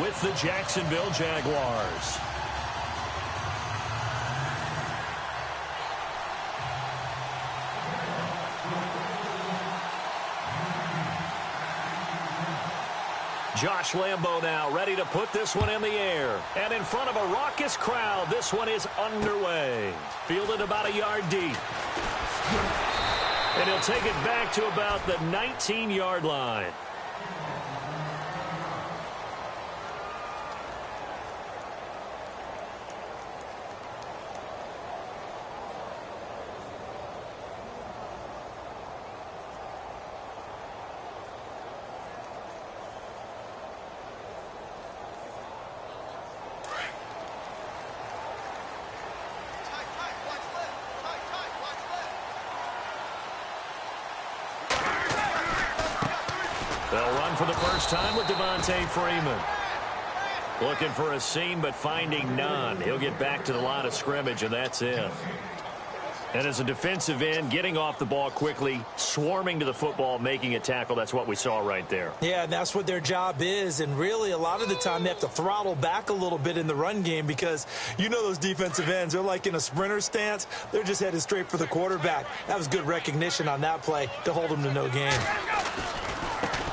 with the Jacksonville Jaguars. Josh Lambo now ready to put this one in the air. And in front of a raucous crowd, this one is underway. Fielded about a yard deep. And he'll take it back to about the 19-yard line. They'll run for the first time with Devontae Freeman. Looking for a seam, but finding none. He'll get back to the line of scrimmage, and that's it. And as a defensive end, getting off the ball quickly, swarming to the football, making a tackle, that's what we saw right there. Yeah, and that's what their job is. And really, a lot of the time, they have to throttle back a little bit in the run game because you know those defensive ends, they're like in a sprinter stance. They're just headed straight for the quarterback. That was good recognition on that play to hold them to no gain.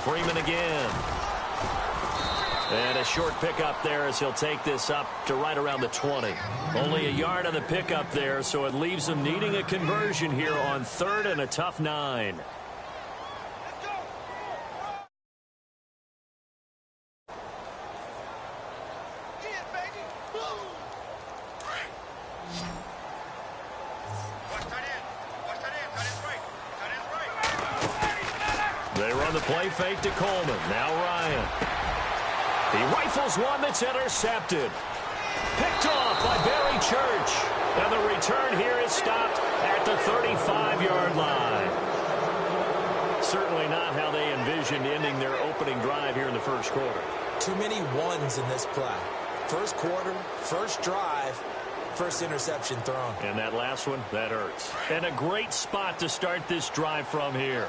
Freeman again. And a short pickup there as he'll take this up to right around the 20. Only a yard on the pickup there, so it leaves him needing a conversion here on 3rd and a tough 9. They run the play fake to Coleman. Now Ryan. He rifles one that's intercepted. Picked off by Barry Church. And the return here is stopped at the 35-yard line. Certainly not how they envisioned ending their opening drive here in the first quarter. Too many ones in this play. First quarter, first drive, first interception thrown. And that last one, that hurts. And a great spot to start this drive from here.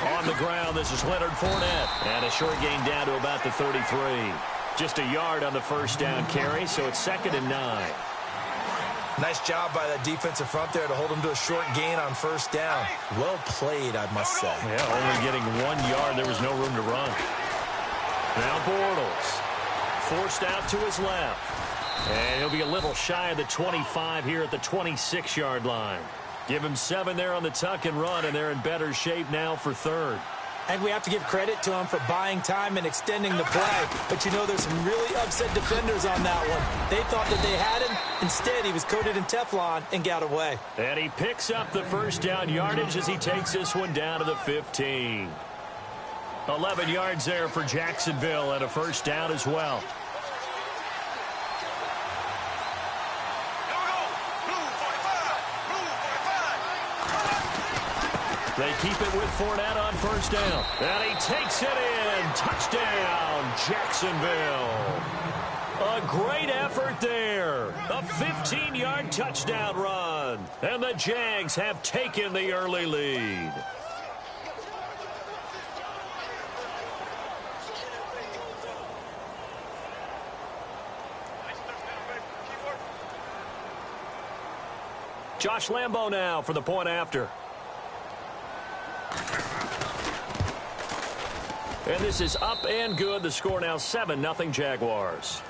On the ground, this is Leonard Fournette. And a short gain down to about the 33. Just a yard on the first down carry, so it's 2nd and 9. Nice job by that defensive front there to hold him to a short gain on first down. Well played, I must say. Yeah, only getting 1 yard. There was no room to run. Now Bortles. Forced out to his left. And he'll be a little shy of the 25 here at the 26-yard line. Give him 7 there on the tuck and run, and they're in better shape now for 3rd. And we have to give credit to him for buying time and extending the play. But, you know, there's some really upset defenders on that one. They thought that they had him. Instead, he was coated in Teflon and got away. And he picks up the first down yardage as he takes this one down to the 15. 11 yards there for Jacksonville and a first down as well. They keep it with Fournette on first down. And he takes it in. Touchdown, Jacksonville. A great effort there. A 15-yard touchdown run. And the Jags have taken the early lead. Josh Lambo now for the point after. And this is up and good. The score now 7-0 Jaguars.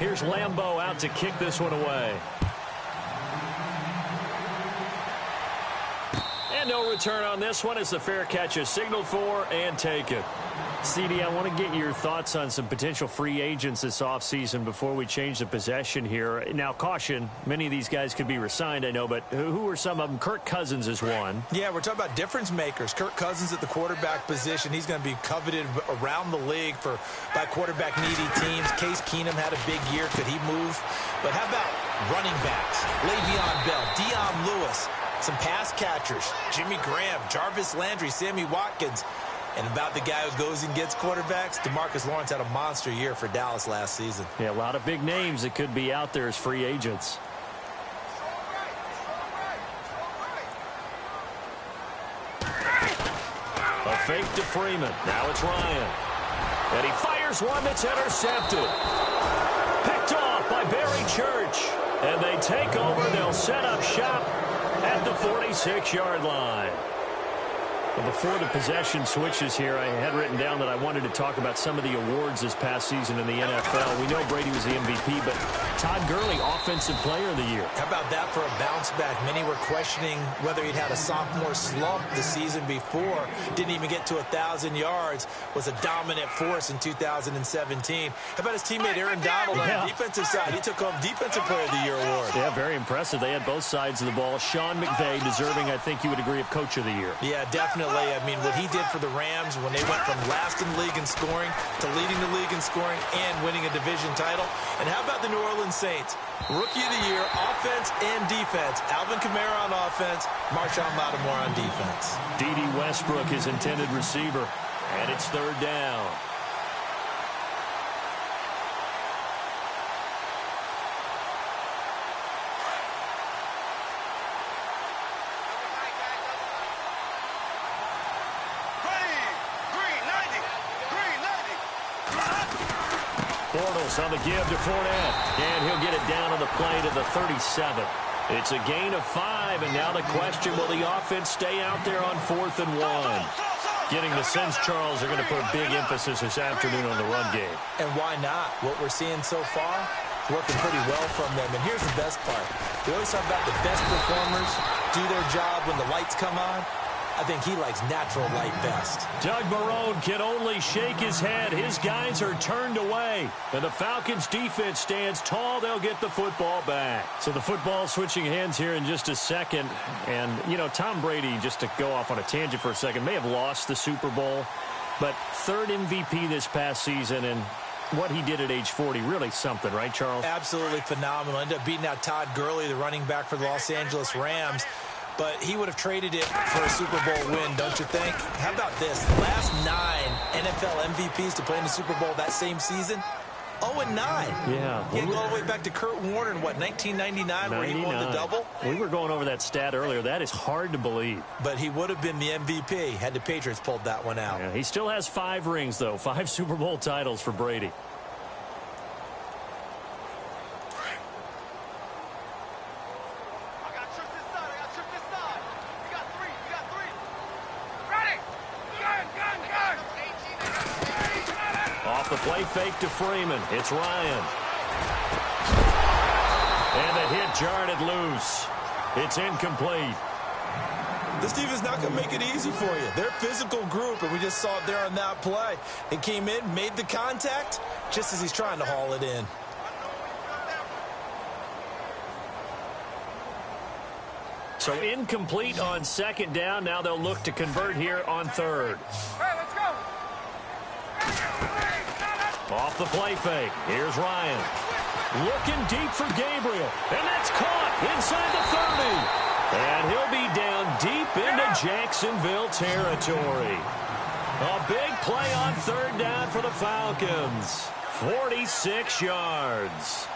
Here's Lambo out to kick this one away. And no return on this one as the fair catch is signaled for and taken. CD, I want to get your thoughts on some potential free agents this offseason before we change the possession here. Now, caution, many of these guys could be re-signed, I know, but who are some of them? Kirk Cousins is one. Yeah, we're talking about difference makers. Kirk Cousins at the quarterback position. He's going to be coveted around the league by quarterback-needy teams. Case Keenum had a big year. Could he move? But how about running backs? Le'Veon Bell, Dion Lewis, some pass catchers, Jimmy Graham, Jarvis Landry, Sammy Watkins. And about the guy who goes and gets quarterbacks, DeMarcus Lawrence had a monster year for Dallas last season. Yeah, a lot of big names that could be out there as free agents. A fake to Freeman. Now it's Ryan. And he fires one that's intercepted. Picked off by Barry Church. And they take over. They'll set up shop at the 46-yard line. Well, before the possession switches here, I had written down that I wanted to talk about some of the awards this past season in the NFL. We know Brady was the MVP, but Todd Gurley, Offensive Player of the Year. How about that for a bounce back? Many were questioning whether he'd had a sophomore slump the season before. Didn't even get to 1,000 yards. Was a dominant force in 2017. How about his teammate Aaron Donald on the defensive side? He took home Defensive Player of the Year award. Yeah, very impressive. They had both sides of the ball. Sean McVay deserving, I think you would agree, of Coach of the Year. Yeah, definitely. I mean, what he did for the Rams when they went from last in the league in scoring to leading the league in scoring and winning a division title. And how about the New Orleans Saints? Rookie of the Year, offense and defense. Alvin Kamara on offense, Marshawn Lattimore on defense. D.D. Westbrook is intended receiver, and it's third down. Bortles on the give to Fournette, and he'll get it down on the play to the 37. It's a gain of 5, and now the question, will the offense stay out there on 4th and 1? Getting the sense, Charles, are going to put big emphasis this afternoon on the run game. And why not? What we're seeing so far, working pretty well from them. And here's the best part. We always talk about the best performers do their job when the lights come on. I think he likes natural light best. Doug Marrone can only shake his head. His guys are turned away. And the Falcons' defense stands tall. They'll get the football back. So the football switching hands here in just a second. And, you know, Tom Brady, just to go off on a tangent for a second, may have lost the Super Bowl. But third MVP this past season, and what he did at age 40, really something, right, Charles? Absolutely phenomenal. Ended up beating out Todd Gurley, the running back for the Los Angeles Rams. But he would have traded it for a Super Bowl win, don't you think? How about this? The last 9 NFL MVPs to play in the Super Bowl that same season, 0-9. Yeah. You go all the way back to Kurt Warner in, what, 1999 where he won the double? We were going over that stat earlier. That is hard to believe. But he would have been the MVP had the Patriots pulled that one out. Yeah, he still has 5 rings, though. 5 Super Bowl titles for Brady. Off the play fake to Freeman. It's Ryan. And the hit jarred it loose. It's incomplete. This defense is not going to make it easy for you. They're a physical group, and we just saw it there on that play. It came in, made the contact, just as he's trying to haul it in. So incomplete on second down. Now they'll look to convert here on third. Hey, let's go. Off the play fake. Here's Ryan. Looking deep for Gabriel. And that's caught inside the 30. And he'll be down deep into Jacksonville territory. A big play on third down for the Falcons. 46 yards.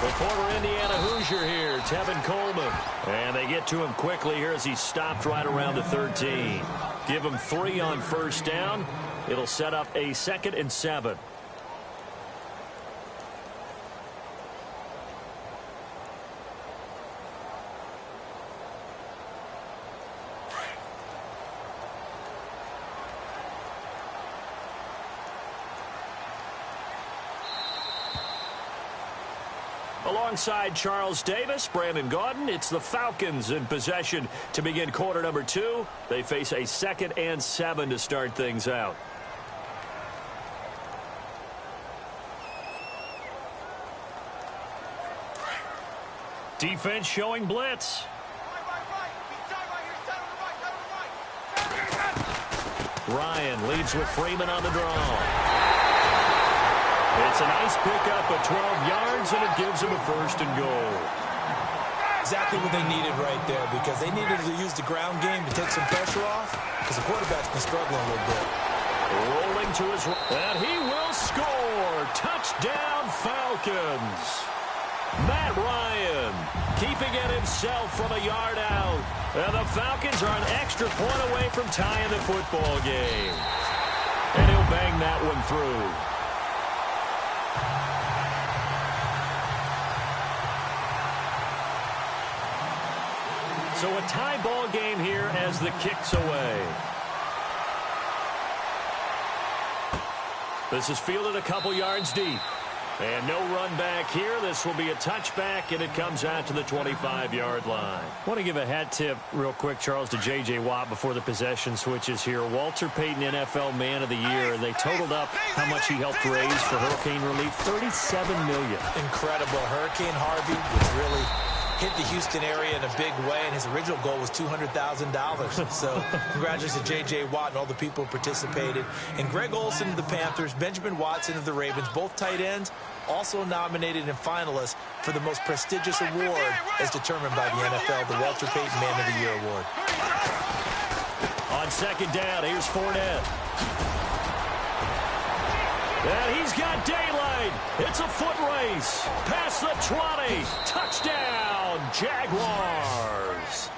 The former Indiana Hoosier here, Tevin Coleman. And they get to him quickly here as he stopped right around the 13. Give him 3 on first down. It'll set up a 2nd and 7. Alongside Charles Davis, Brandon Gaudin, it's the Falcons in possession to begin quarter number 2. They face a 2nd and 7 to start things out. Defense showing blitz. Ryan leads with Freeman on the draw. It's a nice pickup of 12 yards, and it gives them a 1st and goal. Exactly what they needed right there, because they needed to use the ground game to take some pressure off, because the quarterback's been struggling a little bit. Rolling to his right, and he will score. Touchdown, Falcons. Matt Ryan keeping it himself from a yard out. And the Falcons are an extra point away from tying the football game. And he'll bang that one through. So a tie ball game here as the kick's away. This is fielded a couple yards deep. And no run back here. This will be a touchback, and it comes out to the 25-yard line. I want to give a hat tip real quick, Charles, to J.J. Watt before the possession switches here. Walter Payton, NFL Man of the Year. They totaled up how much he helped raise for hurricane relief, $37 million. Incredible. Hurricane Harvey was really hit the Houston area in a big way, and his original goal was $200,000. So congratulations to J.J. Watt and all the people who participated. And Greg Olsen of the Panthers, Benjamin Watson of the Ravens, both tight ends, also nominated and finalists for the most prestigious award as determined by the NFL, the Walter Payton Man of the Year Award. On 2nd down, here's Fournette. And he's got daylight. It's a foot race. Past the 20. Touchdown, Jaguars.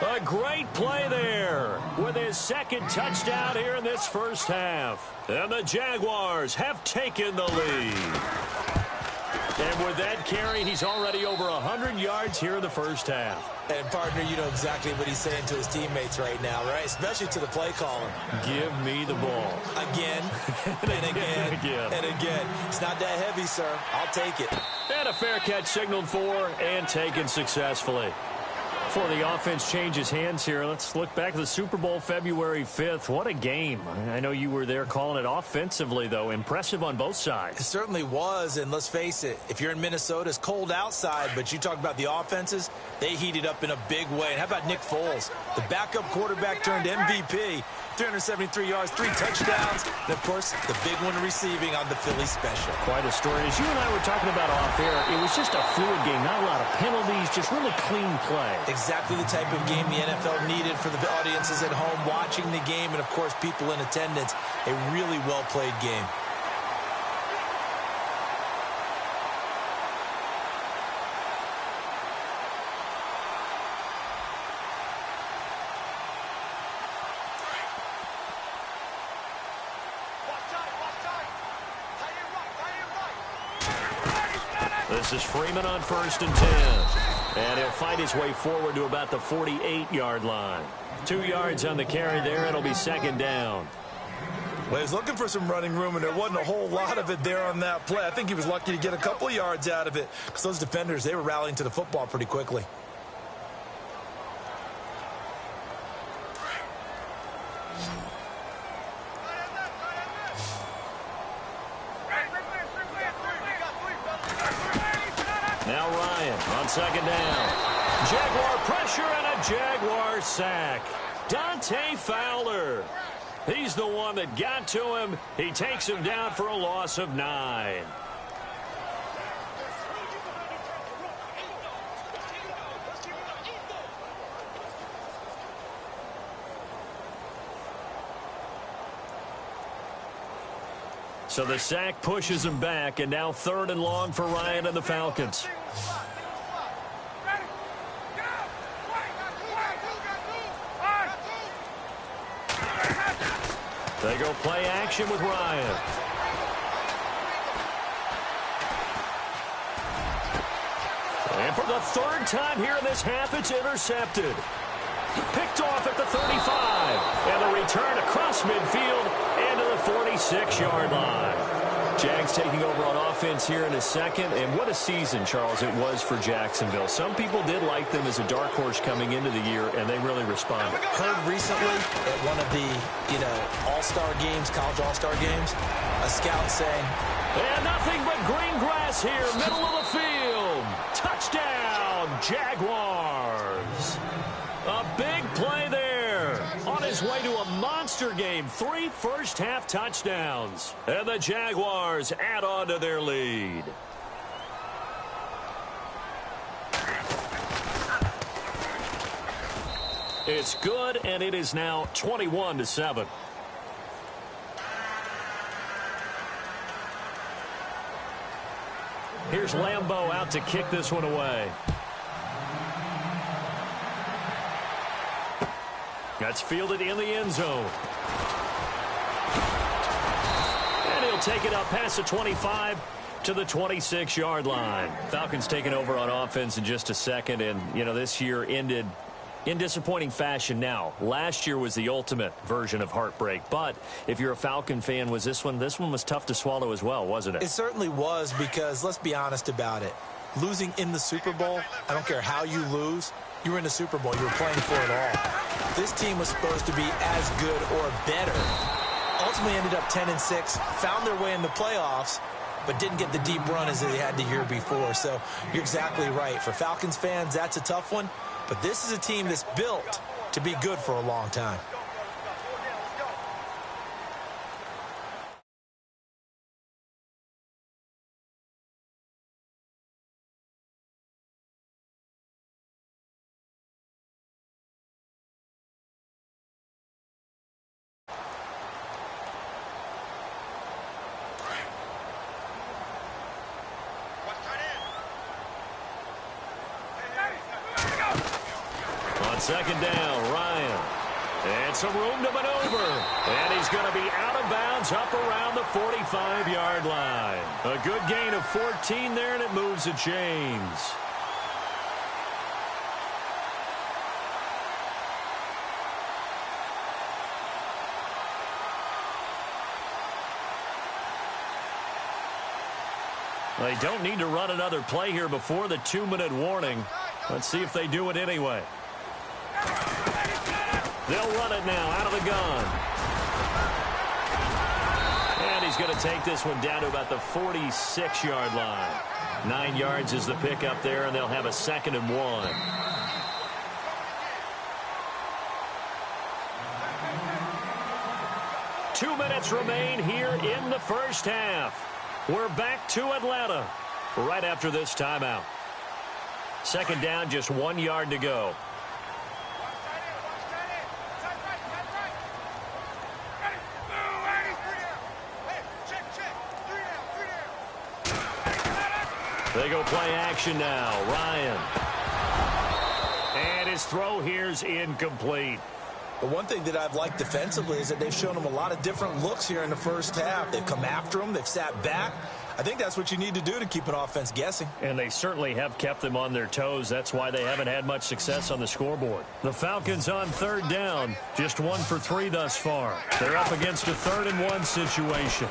A great play there with his 2nd touchdown here in this first half. And the Jaguars have taken the lead. And with that carry, he's already over 100 yards here in the first half. And, partner, you know exactly what he's saying to his teammates right now, right? Especially to the play caller. Give me the ball. Again, and again, and again. It's not that heavy, sir. I'll take it. And a fair catch signaled for and taken successfully. Before the offense changes hands here, let's look back at the Super Bowl February 5th. What a game. I know you were there calling it offensively, though. Impressive on both sides. It certainly was, and let's face it, if you're in Minnesota, it's cold outside, but you talk about the offenses, they heated up in a big way. And how about Nick Foles, the backup quarterback turned MVP, 373 yards, 3 touchdowns, and, of course, the big one receiving on the Philly special. Quite a story. As you and I were talking about off air, it was just a fluid game, not a lot of penalties, just really clean play. Exactly the type of game the NFL needed for the audiences at home watching the game and, of course, people in attendance. A really well-played game. This is Freeman on 1st and 10. And he'll fight his way forward to about the 48-yard line. 2 yards on the carry there. It'll be 2nd down. Well, he was looking for some running room, and there wasn't a whole lot of it there on that play. I think he was lucky to get a couple of yards out of it because those defenders, they were rallying to the football pretty quickly. Now Ryan on 2nd down. Jaguar pressure and a Jaguar sack. Dante Fowler. He's the one that got to him. He takes him down for a loss of 9. So the sack pushes him back, and now 3rd and long for Ryan and the Falcons. They go play action with Ryan. And for the 3rd time here in this half, it's intercepted. Picked off at the 35. And the return across midfield and to the 46-yard line. Jags taking over on offense here in a second. And what a season, Charles, it was for Jacksonville. Some people did like them as a dark horse coming into the year, and they really responded. Heard recently at one of the, all-star games, college all-star games, a scout saying, and nothing but green grass here, middle of the field. Touchdown, Jaguars. A big play there. On his way to a monster game. 3 first-half touchdowns. And the Jaguars add on to their lead. It's good, and it is now 21-7. Here's Lambeau out to kick this one away. That's fielded in the end zone. And he'll take it up past the 25 to the 26-yard line. Falcons taking over on offense in just a second. And, this year ended in disappointing fashion now. Last year was the ultimate version of heartbreak. But if you're a Falcon fan, this one was tough to swallow as well, wasn't it? It certainly was, because let's be honest about it. Losing in the Super Bowl, I don't care how you lose, you were in the Super Bowl. You were playing for it all. This team was supposed to be as good or better. Ultimately ended up 10-6, found their way in the playoffs, but didn't get the deep run as they had the year before. So you're exactly right. For Falcons fans, that's a tough one. But this is a team that's built to be good for a long time. Second down, Ryan. And some room to maneuver. And he's going to be out of bounds up around the 45-yard line. A good gain of 14 there, and it moves the chains. They don't need to run another play here before the 2-minute warning. Let's see if they do it anyway. They'll run it now out of the gun. And he's going to take this one down to about the 46-yard line. 9 yards is the pickup there, and they'll have a 2nd and 1. Two minutes remain here in the first half. We're back to Atlanta right after this timeout. Second down, just 1 yard to go. They go play action now. Ryan. And his throw here's incomplete. The one thing that I've liked defensively is that they've shown them a lot of different looks here in the first half. They've come after them. They've sat back. I think that's what you need to do to keep an offense guessing. And they certainly have kept them on their toes. That's why they haven't had much success on the scoreboard. The Falcons on third down. Just 1 for 3 thus far. They're up against a 3rd and 1 situation.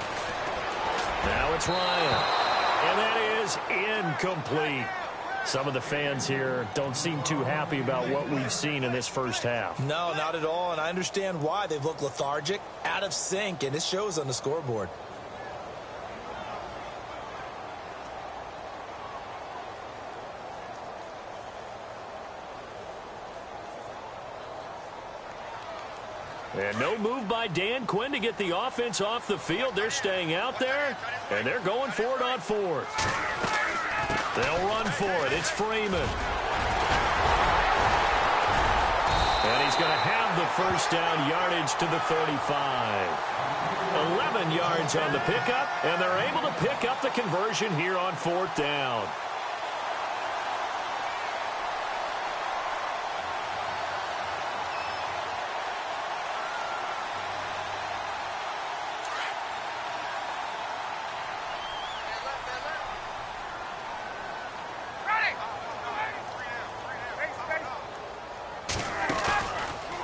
Now it's Ryan. And that is incomplete. Some of the fans here don't seem too happy about what we've seen in this first half. No, not at all, and I understand why. They've looked lethargic, out of sync, and it shows on the scoreboard. And no move by Dan Quinn to get the offense off the field. They're staying out there, and they're going for it on 4th. They'll run for it. It's Freeman. And he's going to have the first down, yardage to the 35. 11 yards on the pickup, and they're able to pick up the conversion here on 4th down.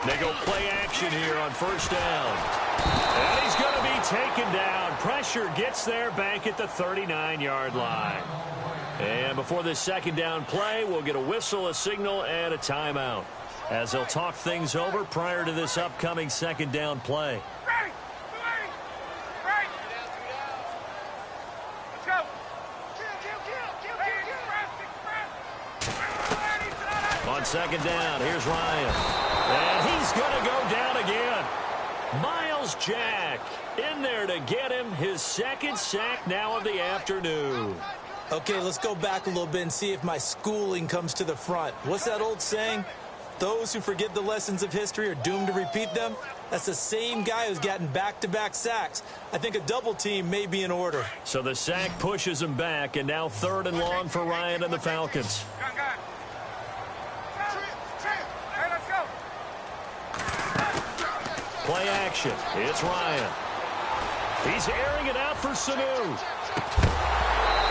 They go play action here on first down. And he's going to be taken down. Pressure gets there back at the 39-yard line. And before this second down play, we'll get a whistle, a signal, and a timeout, as they'll talk things over prior to this upcoming second down play. On second down, here's Ryan. And he's going to go down again. Miles Jack in there to get him his second sack now of the afternoon. Okay, let's go back a little bit and see if my schooling comes to the front. What's that old saying? Those who forget the lessons of history are doomed to repeat them. That's the same guy who's gotten back-to-back sacks. I think a double team may be in order. So the sack pushes him back, and now 3rd and long for Ryan and the Falcons. Play action. It's Ryan. He's airing it out for Sanu.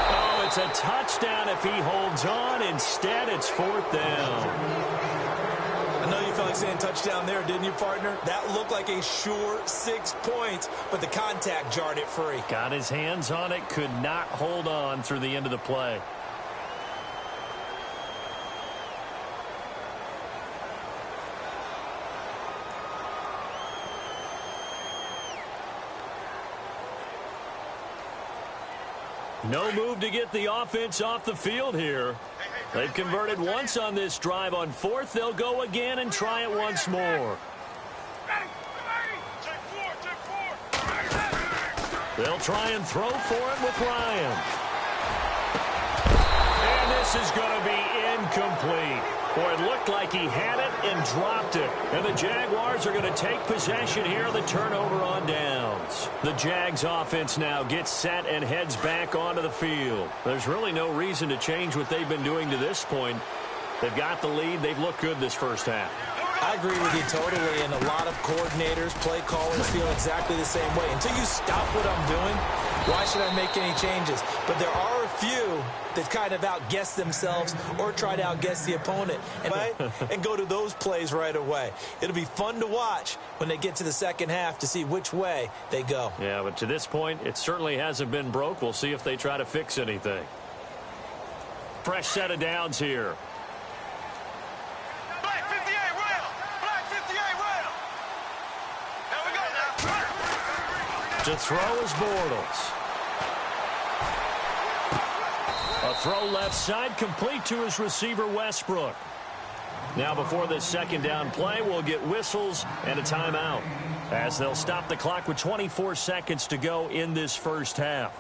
Oh, it's a touchdown if he holds on. Instead, it's 4th down. I know you felt like saying touchdown there, didn't you, partner? That looked like a sure 6 points, but the contact jarred it free. Got his hands on it, could not hold on through the end of the play. No move to get the offense off the field here. They've converted once on this drive. On 4th, they'll go again and try it once more. They'll try and throw for it with Ryan. And this is going to be incomplete. Boy, it looked like he had it and dropped it. And the Jaguars are going to take possession here, the turnover on downs. The Jags offense now gets set and heads back onto the field. There's really no reason to change what they've been doing to this point. They've got the lead. They've looked good this first half. I agree with you totally, and a lot of coordinators, play callers feel exactly the same way. Until you stop what I'm doing, why should I make any changes? But there are a few that kind of outguess themselves or try to outguess the opponent and go to those plays right away. It'll be fun to watch when they get to the second half to see which way they go. Yeah, but to this point, it certainly hasn't been broke. We'll see if they try to fix anything. Fresh set of downs here. To throw is Bortles. A throw left side, complete to his receiver, Westbrook. Now before this second down play, we'll get whistles and a timeout, as they'll stop the clock with 24 seconds to go in this first half.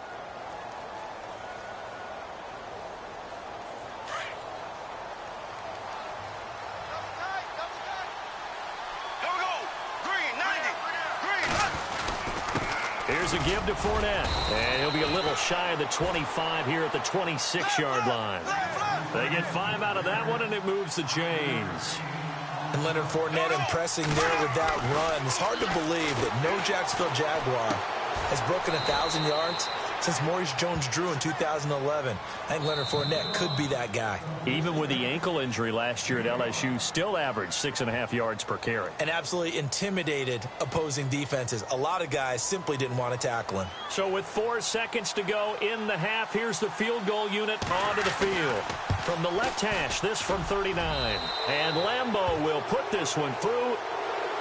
Here's a give to Fournette, and he'll be a little shy of the 25 here at the 26-yard line. They get 5 out of that one, and it moves the chains. And Leonard Fournette impressing there with that run. It's hard to believe that no Jacksonville Jaguar has broken 1,000 yards since Maurice Jones-Drew in 2011. I think Leonard Fournette could be that guy. Even with the ankle injury last year at LSU, still averaged 6.5 yards per carry. And absolutely intimidated opposing defenses. A lot of guys simply didn't want to tackle him. So with 4 seconds to go in the half, here's the field goal unit onto the field. From the left hash, this from 39. And Lambeau will put this one through.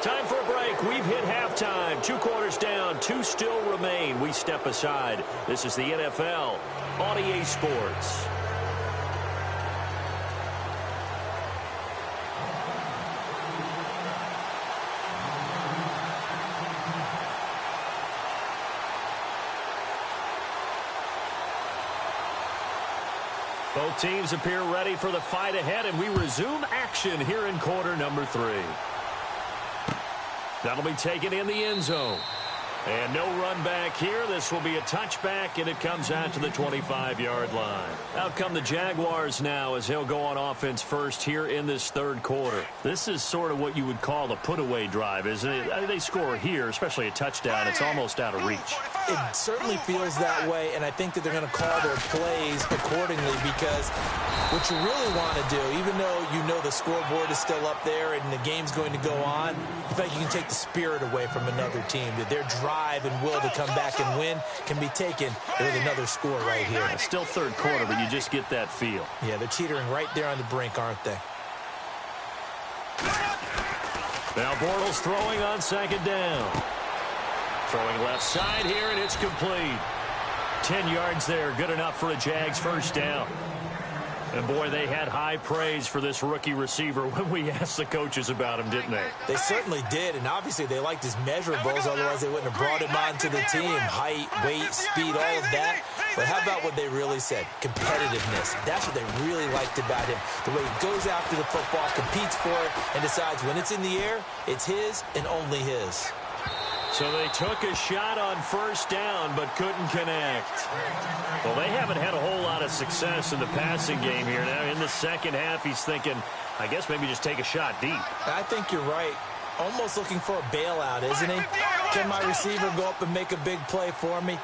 Time for a break. We've hit halftime. 2 quarters down. 2 still remain. We step aside. This is the NFL on EA Sports. Both teams appear ready for the fight ahead, and we resume action here in quarter number 3. That'll be taken in the end zone. And no run back here. This will be a touchback, and it comes out to the 25-yard line. Out come the Jaguars now as they'll go on offense first here in this third quarter. This is sort of what you would call the put-away drive, isn't it? I mean, they score here, especially a touchdown. It's almost out of reach. It certainly feels that way, and I think that they're going to call their plays accordingly, because what you really want to do, even though you know the scoreboard is still up there and the game's going to go on, in fact, you can take the spirit away from another team, that they're driving drive and will to come back and win can be taken with another score right here. It's still third quarter, but you just get that feel. Yeah, they're teetering right there on the brink, aren't they? Now Bortles throwing on second down. Throwing left side here, and it's complete. 10 yards there, good enough for a Jags first down. And, boy, they had high praise for this rookie receiver when we asked the coaches about him, didn't they? They certainly did, and obviously they liked his measurables, otherwise they wouldn't have brought him onto the team. Height, weight, speed, all of that. But how about what they really said? Competitiveness. That's what they really liked about him. The way he goes after the football, competes for it, and decides when it's in the air, it's his and only his. So they took a shot on first down but couldn't connect. Well, they haven't had a whole lot of success in the passing game here. Now in the second half, he's thinking, I guess maybe just take a shot deep. I think you're right. Almost looking for a bailout, isn't he? Can my receiver go up and make a big play for me?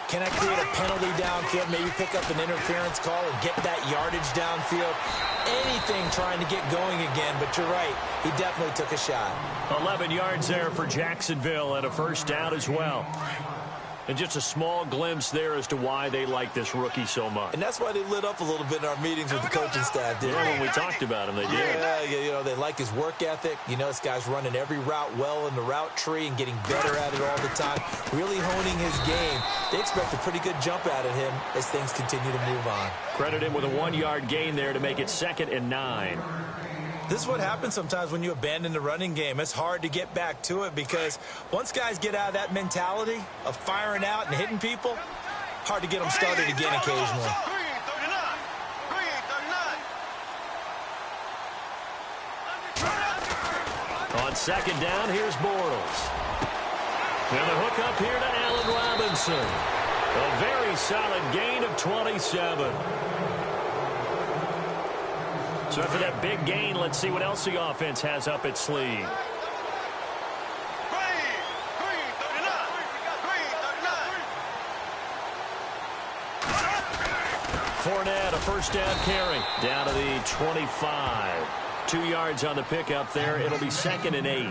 Can I create a penalty downfield, maybe pick up an interference call and get that yardage downfield? Anything trying to get going again, but you're right. He definitely took a shot. 11 yards there for Jacksonville and a first down as well. And just a small glimpse there as to why they like this rookie so much. And that's why they lit up a little bit in our meetings with the coaching staff, didn't when we talked about him, they did. Yeah, you know, they like his work ethic. You know, this guy's running every route well in the route tree and getting better at it all the time, really honing his game. They expect a pretty good jump out of him as things continue to move on. Credit him with a 1-yard gain there to make it 2nd and 9. This is what happens sometimes when you abandon the running game. It's hard to get back to it because once guys get out of that mentality of firing out and hitting people, hard to get them started again occasionally. On second down, here's Bortles. And the hook up here to Allen Robinson. A very solid gain of 27. So after that big gain, let's see what else the offense has up its sleeve. Fournette, a first down carry down to the 25. 2 yards on the pickup there. It'll be 2nd and 8.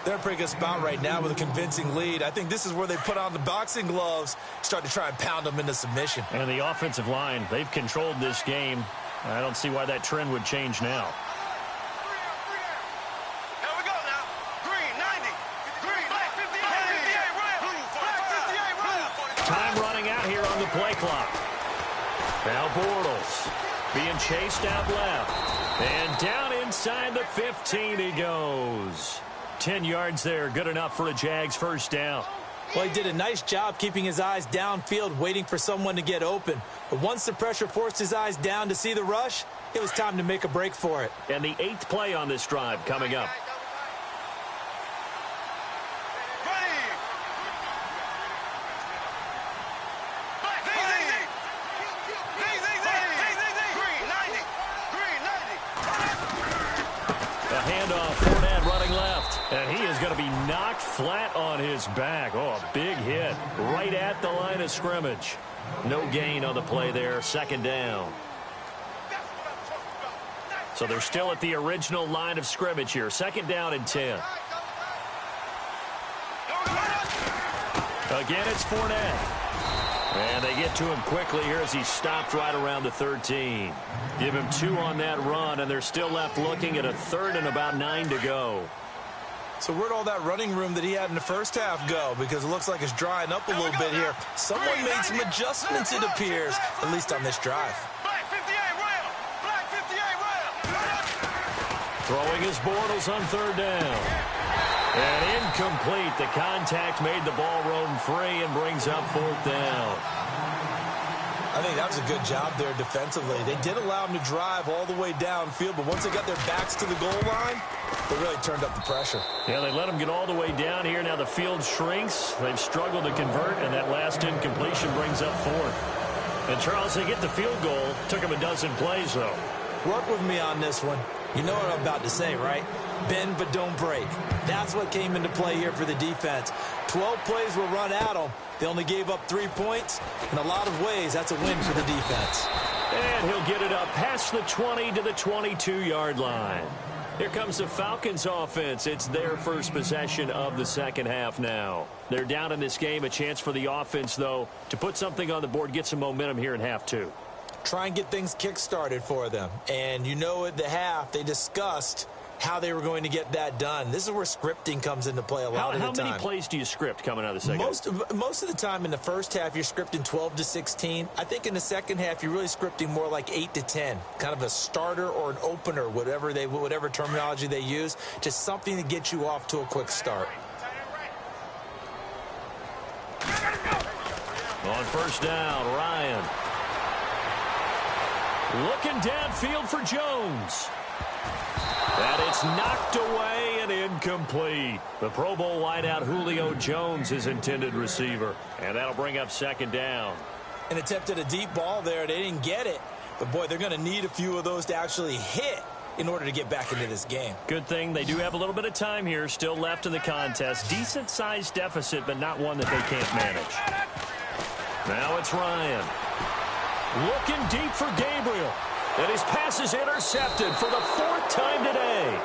They're in a pretty good spot right now with a convincing lead. I think this is where they put on the boxing gloves, start to try and pound them into submission. And the offensive line, they've controlled this game. I don't see why that trend would change now. Here we go now. Green, 90. Green, black 58. Black 58. Time running out here on the play clock. Now Bortles being chased out left. And down inside the 15 he goes. 10 yards there, good enough for a Jags first down. Well, he did a nice job keeping his eyes downfield, waiting for someone to get open. But once the pressure forced his eyes down to see the rush, it was time to make a break for it. And the 8th play on this drive coming up. A handoff, Fournette running left. And he is going to be knocked flat on his back. Oh, a big hit right at the line of scrimmage. No gain on the play there, 2nd down. So they're still at the original line of scrimmage here. 2nd down and 10. Again, it's Fournette. And they get to him quickly here as he stopped right around the 13. Give him 2 on that run, and they're still left looking at a 3rd and about 9 to go. So where'd all that running room that he had in the first half go? Because it looks like it's drying up a little bit here. Someone made some adjustments, it appears, at least on this drive. Black 58 rail. Black 58 rail. Throwing his Bortles on 3rd down. And incomplete. The contact made the ball roam free and brings up 4th down. I think that was a good job there defensively. They did allow him to drive all the way downfield, but once they got their backs to the goal line, they really turned up the pressure. Yeah, they let him get all the way down here. Now the field shrinks. They've struggled to convert, and that last incompletion brings up 4th. And, Charles, they get the field goal. Took him a dozen plays, though. Work with me on this one. You know what I'm about to say, right? Bend but don't break. That's what came into play here for the defense. 12 plays were run at them. They only gave up 3 points. In a lot of ways, that's a win for the defense. And he'll get it up past the 20 to the 22-yard line. Here comes the Falcons offense. It's their first possession of the second half now. They're down in this game. A chance for the offense, though, to put something on the board, get some momentum here in half two. Try and get things kick-started for them. And you know at the half, they discussed how they were going to get that done. This is where scripting comes into play a lot of the time. How many plays do you script coming out of the second half? Most of the time in the first half, you're scripting 12 to 16. I think in the second half, you're really scripting more like 8 to 10, kind of a starter or an opener, whatever terminology they use, just something to get you off to a quick start. On first down, Ryan. Looking downfield for Jones. And it's knocked away and incomplete. The Pro Bowl wideout Julio Jones, his intended receiver. And that'll bring up second down. An attempt at a deep ball there. They didn't get it. But, boy, they're going to need a few of those to actually hit in order to get back into this game. Good thing they do have a little bit of time here still left in the contest. Decent-sized deficit, but not one that they can't manage. Now it's Ryan. Looking deep for Gabriel. And his pass is intercepted for the fourth time today.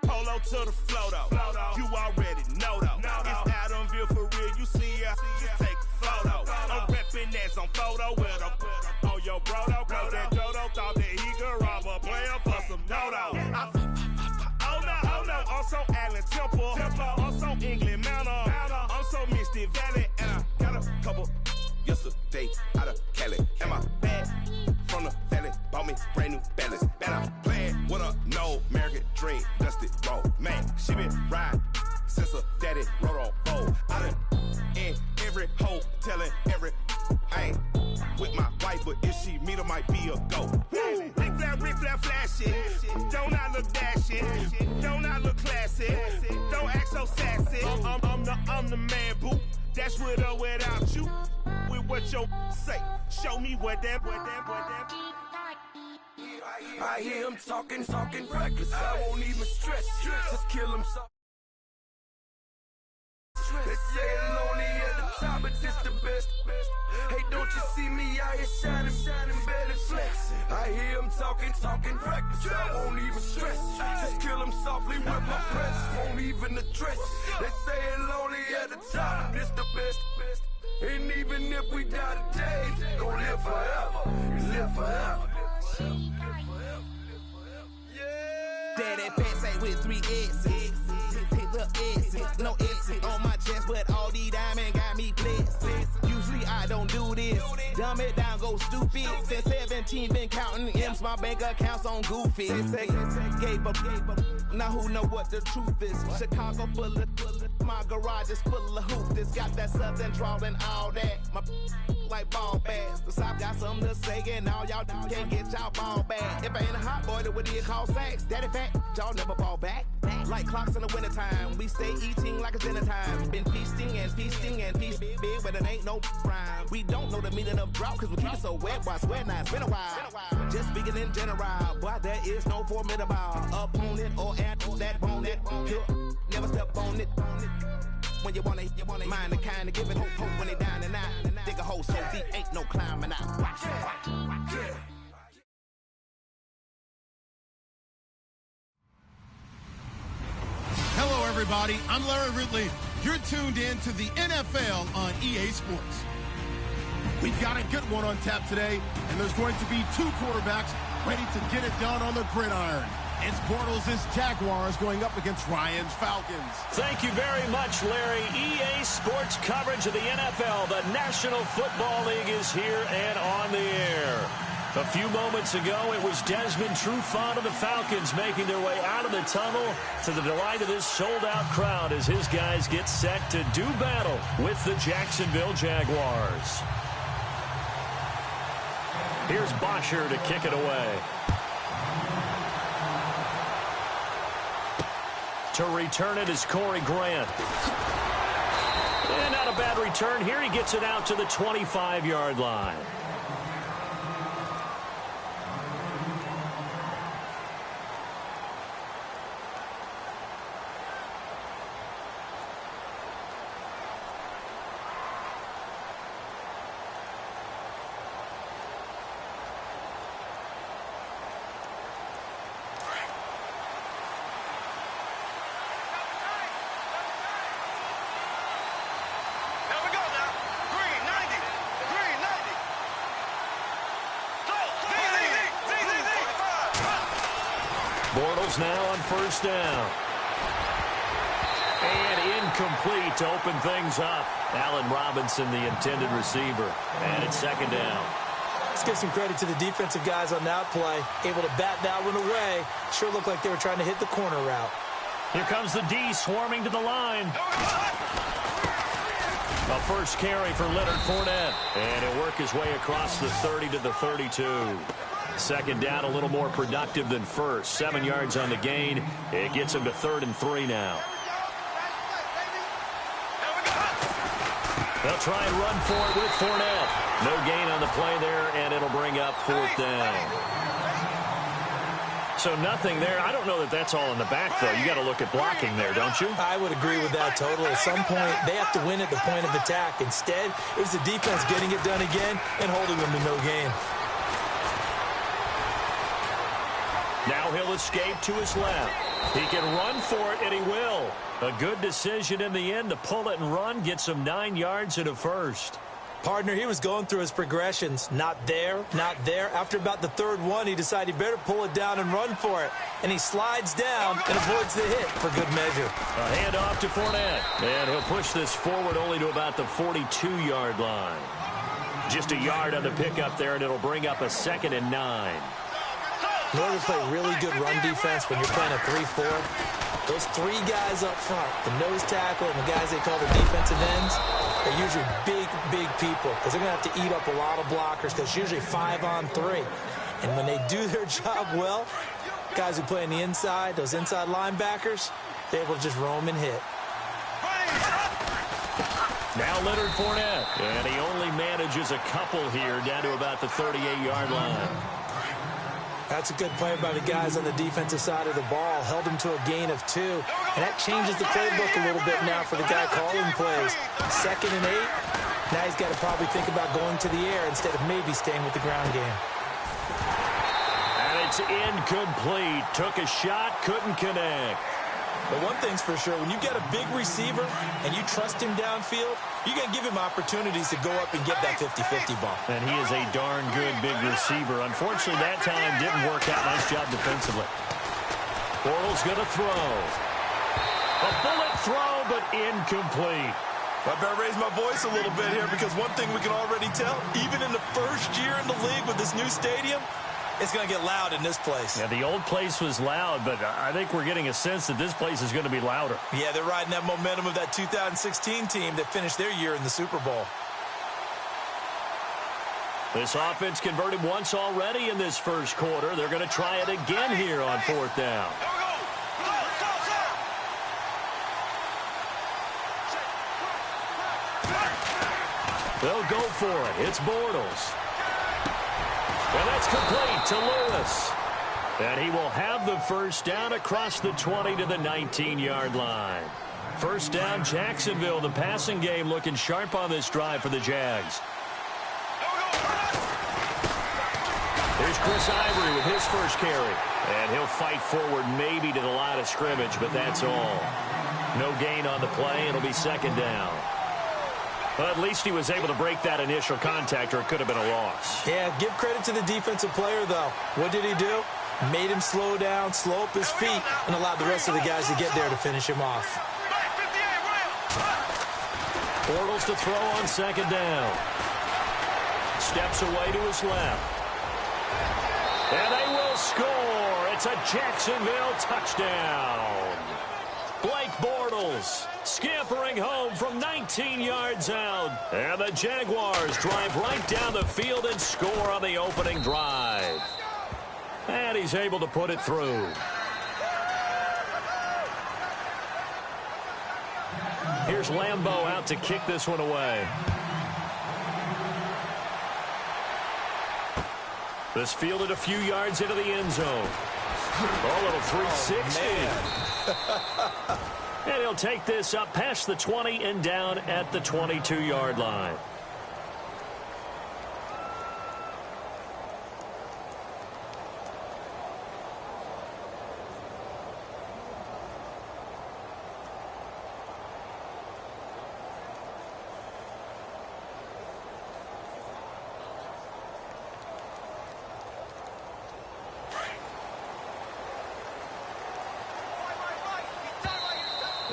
Polo to the flow though. You already know though. It's Adamville for real. You see ya, just take a photo. I'm reppin' that's on photo with a on your bro though. Cause that Dodo thought that he could rob a player for some no-no. Oh no, I'm so Allen Temple. I'm so England Mountain. I'm so Misty Valley. And I got a couple yesterday out of Cali. And my bag from the valley bought me brand new balance. And I'm playing with a no American dream. Dusty road. Man, she been riding since her daddy rode on bold. I done in every hole, telling every I ain't with my wife, but if she meet her, might be a go. Rick flat flashing. Don't I look dashing? Don't I look classy? Don't act so sassy. I'm the man, boo. That's with or without you. With what your say. Show me what that. I hear him talking reckless. I won't even stress. Just kill him so. They say lonely at the top, but this the best. Hey, don't you see me out here shining, belly flexing? I hear him talking reckless. I won't even stress. Just kill him softly with my press. Won't even address. They say lonely at the top, but this the best. And even if we die today, gon' live forever. Live forever. Daddy pants say with 3 S's. Pick up S's, no S's on my chest, but all these diamonds got me blessed. Usually I don't do this. Dumb it down, go stupid. Since 17, been counting M's, my bank accounts on Goofy. Say, gave up. Now who know what the truth is? Chicago full of my garage is full of hoop. This got that southern drawl and all that. My like ball bags. The South got something to say, and all y'all can't get y'all ball back. If I ain't a hot boy, then what do you call sex? Daddy fat, y'all never ball back. Like clocks in the wintertime, we stay eating like it's dinner time. Been feasting and feast big, but it ain't no rhyme. We don't know the meaning of drought, cause we keep it so wet. Boy, I swear now, it's been a while. Just speaking in general, boy, there is no formidable opponent or at that bone that you never step on it. When you want it, mind the kind of give it hope when they down and out. Dig a hole so deep, ain't no climbing out. Watch. Hello, everybody. I'm Larry Ridley. You're tuned in to the NFL on EA Sports. We've got a good one on tap today, and there's going to be 2 quarterbacks ready to get it done on the gridiron. It's Bortles' Jaguars going up against Ryan's Falcons. Thank you very much, Larry. EA Sports coverage of the NFL. The National Football League is here and on the air. A few moments ago, it was Desmond Trufant of the Falcons making their way out of the tunnel to the delight of this sold-out crowd as his guys get set to do battle with the Jacksonville Jaguars. Here's Bosher to kick it away. To return it is Corey Grant. And not a bad return here. He gets it out to the 25-yard line. Bortles now on first down. And incomplete to open things up. Allen Robinson, the intended receiver. And it's second down. Let's give some credit to the defensive guys on that play. Able to bat that one away. Sure looked like they were trying to hit the corner route. Here comes the D swarming to the line. A first carry for Leonard Fournette. And he'll work his way across the 30 to the 32. Second down, a little more productive than first. 7 yards on the gain. It gets him to 3rd and 3 now. They'll try and run for it with Fournette. No gain on the play there, and it'll bring up 4th down. So nothing there. I don't know that that's all in the back, though. You got to look at blocking there, don't you? I would agree with that totally. At some point, they have to win at the point of attack. Instead, it was the defense getting it done again and holding them to no gain. Now he'll escape to his left. He can run for it, and he will. A good decision in the end to pull it and run. Gets him 9 yards and a first. Partner, he was going through his progressions. Not there, not there. After about the 3rd one, he decided he better pull it down and run for it. And he slides down and avoids the hit for good measure. A handoff to Fournette. And he'll push this forward only to about the 42-yard line. Just a yard on the pickup there, and it'll bring up a 2nd and 9. In order to play really good run defense when you're playing a 3-4, those 3 guys up front, the nose tackle and the guys they call the defensive ends, are usually big people because they're going to have to eat up a lot of blockers because it's usually 5 on 3. And when they do their job well, guys who play on the inside, those inside linebackers, they're able to just roam and hit. Now Leonard Fournette, and he only manages a couple here down to about the 38-yard line. That's a good play by the guys on the defensive side of the ball. Held him to a gain of 2. And that changes the playbook a little bit now for the guy calling plays. 2nd and 8. Now he's got to probably think about going to the air instead of maybe staying with the ground game. And it's incomplete. Took a shot, couldn't connect. But one thing's for sure, when you get a big receiver and you trust him downfield, you're going to give him opportunities to go up and get that 50-50 ball. And he is a darn good big receiver. Unfortunately, that time didn't work out. Nice job defensively. Bortles going to throw. A bullet throw, but incomplete. I better raise my voice a little bit here because one thing we can already tell, even in the first year in the league with this new stadium, it's going to get loud in this place. Yeah, the old place was loud, but I think we're getting a sense that this place is going to be louder. Yeah, they're riding that momentum of that 2016 team that finished their year in the Super Bowl. This offense converted once already in this first quarter. They're going to try it again here on 4th down. They'll go for it. It's Bortles. And that's complete to Lewis. And he will have the first down across the 20 to the 19-yard line. First down, Jacksonville. The passing game looking sharp on this drive for the Jags. Here's Chris Ivory with his first carry. And he'll fight forward maybe to the line of scrimmage, but that's all. No gain on the play. It'll be 2nd down. Well, at least he was able to break that initial contact, or it could have been a loss. Yeah, give credit to the defensive player, though. What did he do? Made him slow down, slow up his feet, and allowed the rest of the guys to get there to finish him off. Bortles to throw on second down. Steps away to his left. And they will score. It's a Jacksonville touchdown. Blake Bortles scampering home from 19 yards out. And the Jaguars drive right down the field and score on the opening drive. And he's able to put it through. Here's Lambeau out to kick this one away. This fielded a few yards into the end zone. A little 360. And he'll take this up past the 20 and down at the 22-yard line.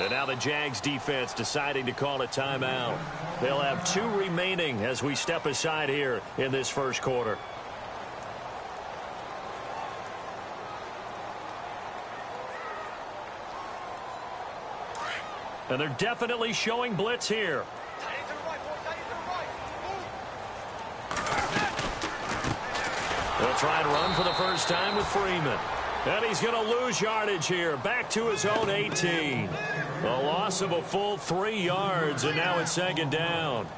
And now the Jags defense deciding to call a timeout. They'll have 2 remaining as we step aside here in this first quarter. And they're definitely showing blitz here. They'll try and run for the first time with Freeman. And he's going to lose yardage here. Back to his own 18. A loss of a full 3 yards, and now it's second down.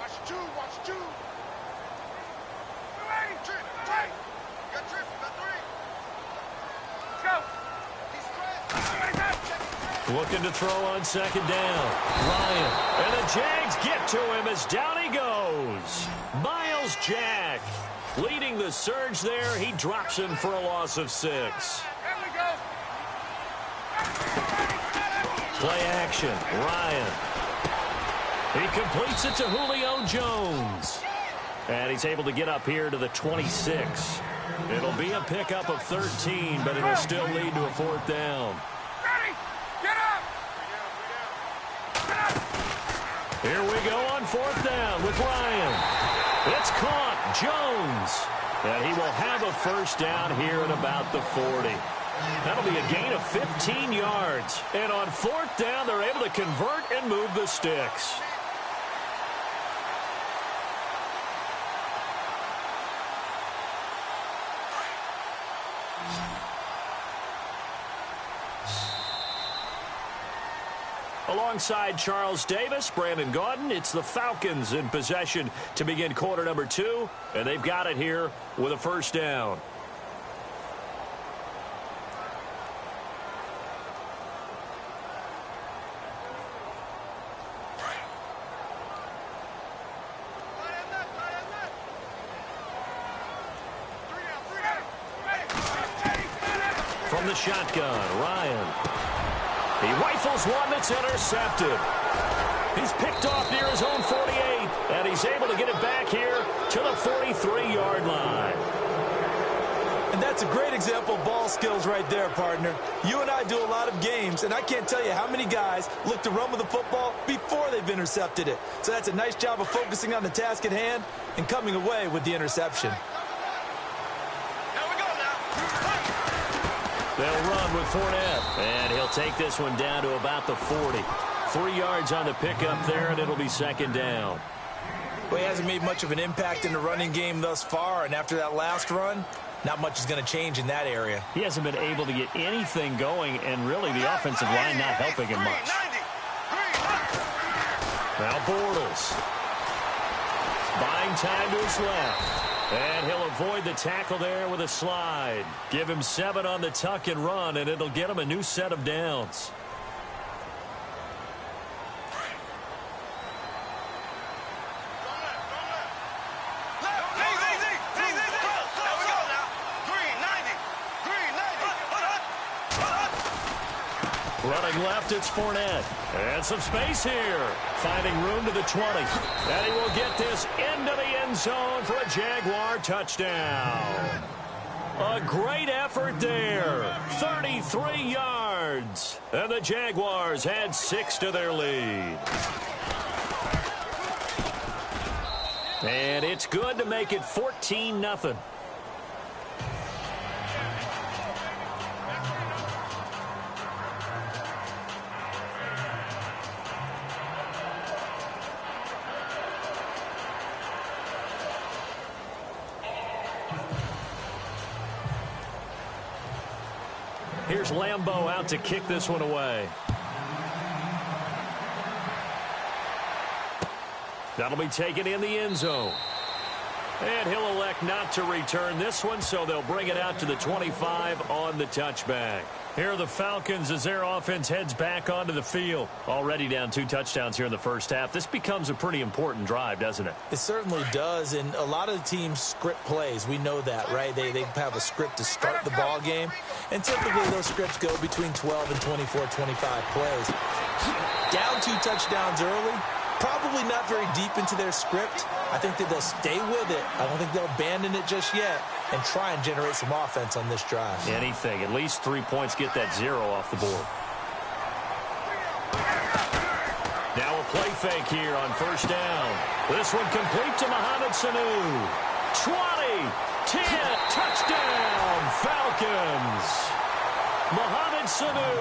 Watch two. Got 3. Let's go. Looking to throw on second down. Ryan. And the Jags get to him as down he goes. Myles Jack leading the surge there. He drops him for a loss of 6. There we go. Play action. Ryan. He completes it to Julio Jones. And he's able to get up here to the 26. It'll be a pickup of 13, but it'll still lead to a 4th down. Here we go on 4th down with Ryan. It's caught. Jones. And he will have a first down here at about the 40. That'll be a gain of 15 yards. And on 4th down, they're able to convert and move the sticks. Alongside Charles Davis, Brandon Gaudin, it's the Falcons in possession to begin quarter number 2, and they've got it here with a first down. From the shotgun, Ryan. He rifles one that's intercepted. He's picked off near his own 48, and he's able to get it back here to the 43-yard line. And that's a great example of ball skills right there, partner. You and I do a lot of games, and I can't tell you how many guys look to run with the football before they've intercepted it. So that's a nice job of focusing on the task at hand and coming away with the interception. They'll run with Fournette, and he'll take this one down to about the 40. 3 yards on the pickup there, and it'll be second down. Well, he hasn't made much of an impact in the running game thus far, and after that last run, not much is going to change in that area. He hasn't been able to get anything going, and really the offensive line not helping him much. Now Bortles. Buying time to his left. And he'll avoid the tackle there with a slide. Give him 7 on the tuck and run, and it'll get him a new set of downs. Running left, it's Fournette. And some space here. Finding room to the 20. And he will get this into the end zone for a Jaguar touchdown. A great effort there. 33 yards. And the Jaguars add 6 to their lead. And it's good to make it 14-0. Here's Lambeau out to kick this one away. That'll be taken in the end zone. And he'll elect not to return this one, so they'll bring it out to the 25 on the touchback. Here are the Falcons as their offense heads back onto the field. Already down 2 touchdowns here in the first half. This becomes a pretty important drive, doesn't it? It certainly does, and a lot of the teams script plays. We know that, right? They have a script to start the ball game, and typically those scripts go between 12 and 24, 25 plays. Down 2 touchdowns early, probably not very deep into their script. I think that they'll stay with it. I don't think they'll abandon it just yet and try and generate some offense on this drive. Anything. At least 3 points, get that 0 off the board. Now a play fake here on first down. This one complete to Mohamed Sanu. 20, 10, touchdown, Falcons. Mohamed Sanu,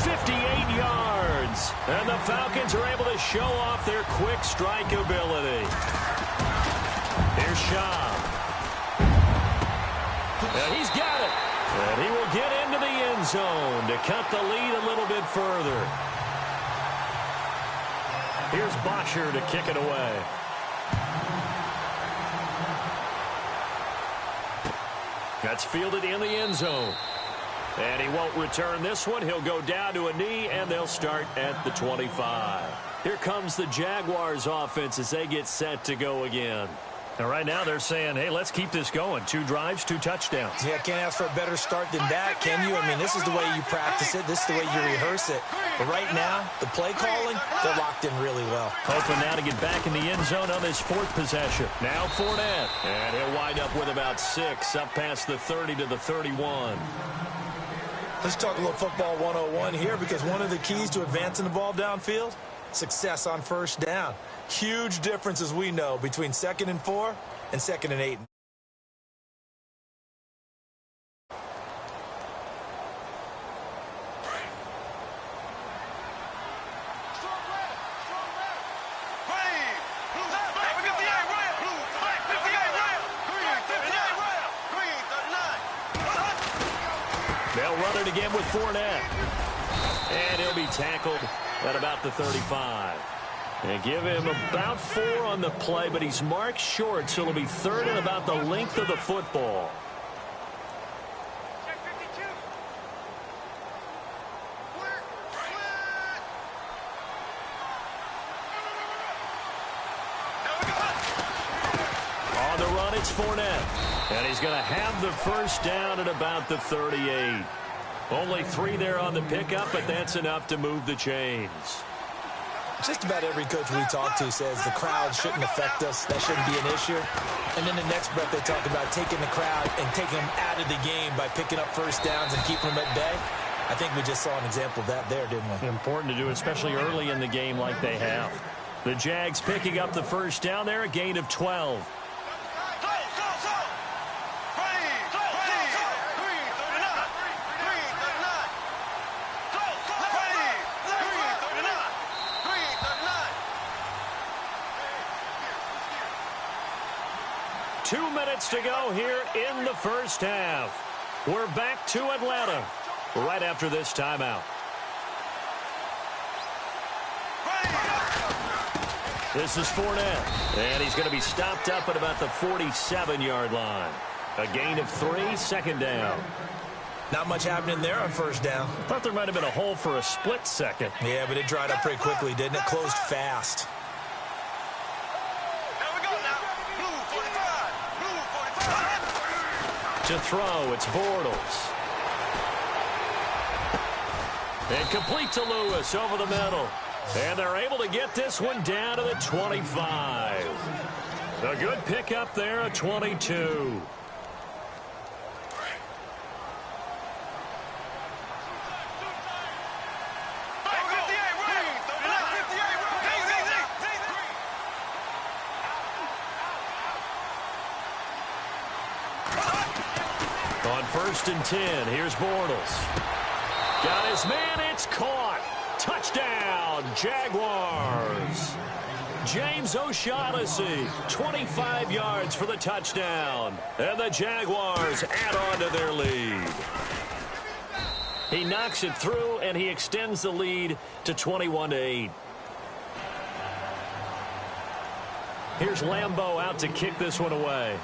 58 yards. And the Falcons are able to show off their quick strike ability. Here's Shaw. And he's got it. And he will get into the end zone to cut the lead a little bit further. Here's Bosher to kick it away. That's fielded in the end zone. And he won't return this one. He'll go down to a knee, and they'll start at the 25. Here comes the Jaguars offense as they get set to go again. And right now they're saying, hey, let's keep this going. 2 drives, 2 touchdowns. Yeah, can't ask for a better start than that, can you? I mean, this is the way you practice it. This is the way you rehearse it. But right now, the play calling, they're locked in really well. Hoping now to get back in the end zone on this 4th possession. Now Fournette. And he'll wind up with about 6 up past the 30 to the 31. Let's talk a little football 101 here, because one of the keys to advancing the ball downfield, success on first down. Huge difference, as we know, between 2nd and 4 and 2nd and 8. They'll run it again with Fournette. And he'll be tackled at about the 35. And give him about 4 on the play, but he's marked short, so it'll be 3rd and about the length of the football. On the run, it's Fournette. And he's going to have the first down at about the 38. Only 3 there on the pickup, but that's enough to move the chains. Just about every coach we talk to says the crowd shouldn't affect us. That shouldn't be an issue. And then the next breath they talk about taking the crowd and taking them out of the game by picking up first downs and keeping them at bay. I think we just saw an example of that there, didn't we? Important to do, especially early in the game like they have. The Jags picking up the first down there, a gain of 12. To go here in the first half. We're back to Atlanta right after this timeout. This is Fournette, and he's going to be stopped up at about the 47-yard line. A gain of 3, 2nd down. Not much happening there on first down. Thought there might have been a hole for a split second. Yeah, but it dried up pretty quickly, didn't it? Closed fast. To throw, it's Bortles. And complete to Lewis over the middle. And they're able to get this one down to the 25. A good pickup there at 22. On 1st and 10, here's Bortles. Got his man, it's caught. Touchdown, Jaguars. James O'Shaughnessy, 25 yards for the touchdown. And the Jaguars add on to their lead. He knocks it through, and he extends the lead to 21-8. Here's Lambeau out to kick this one away.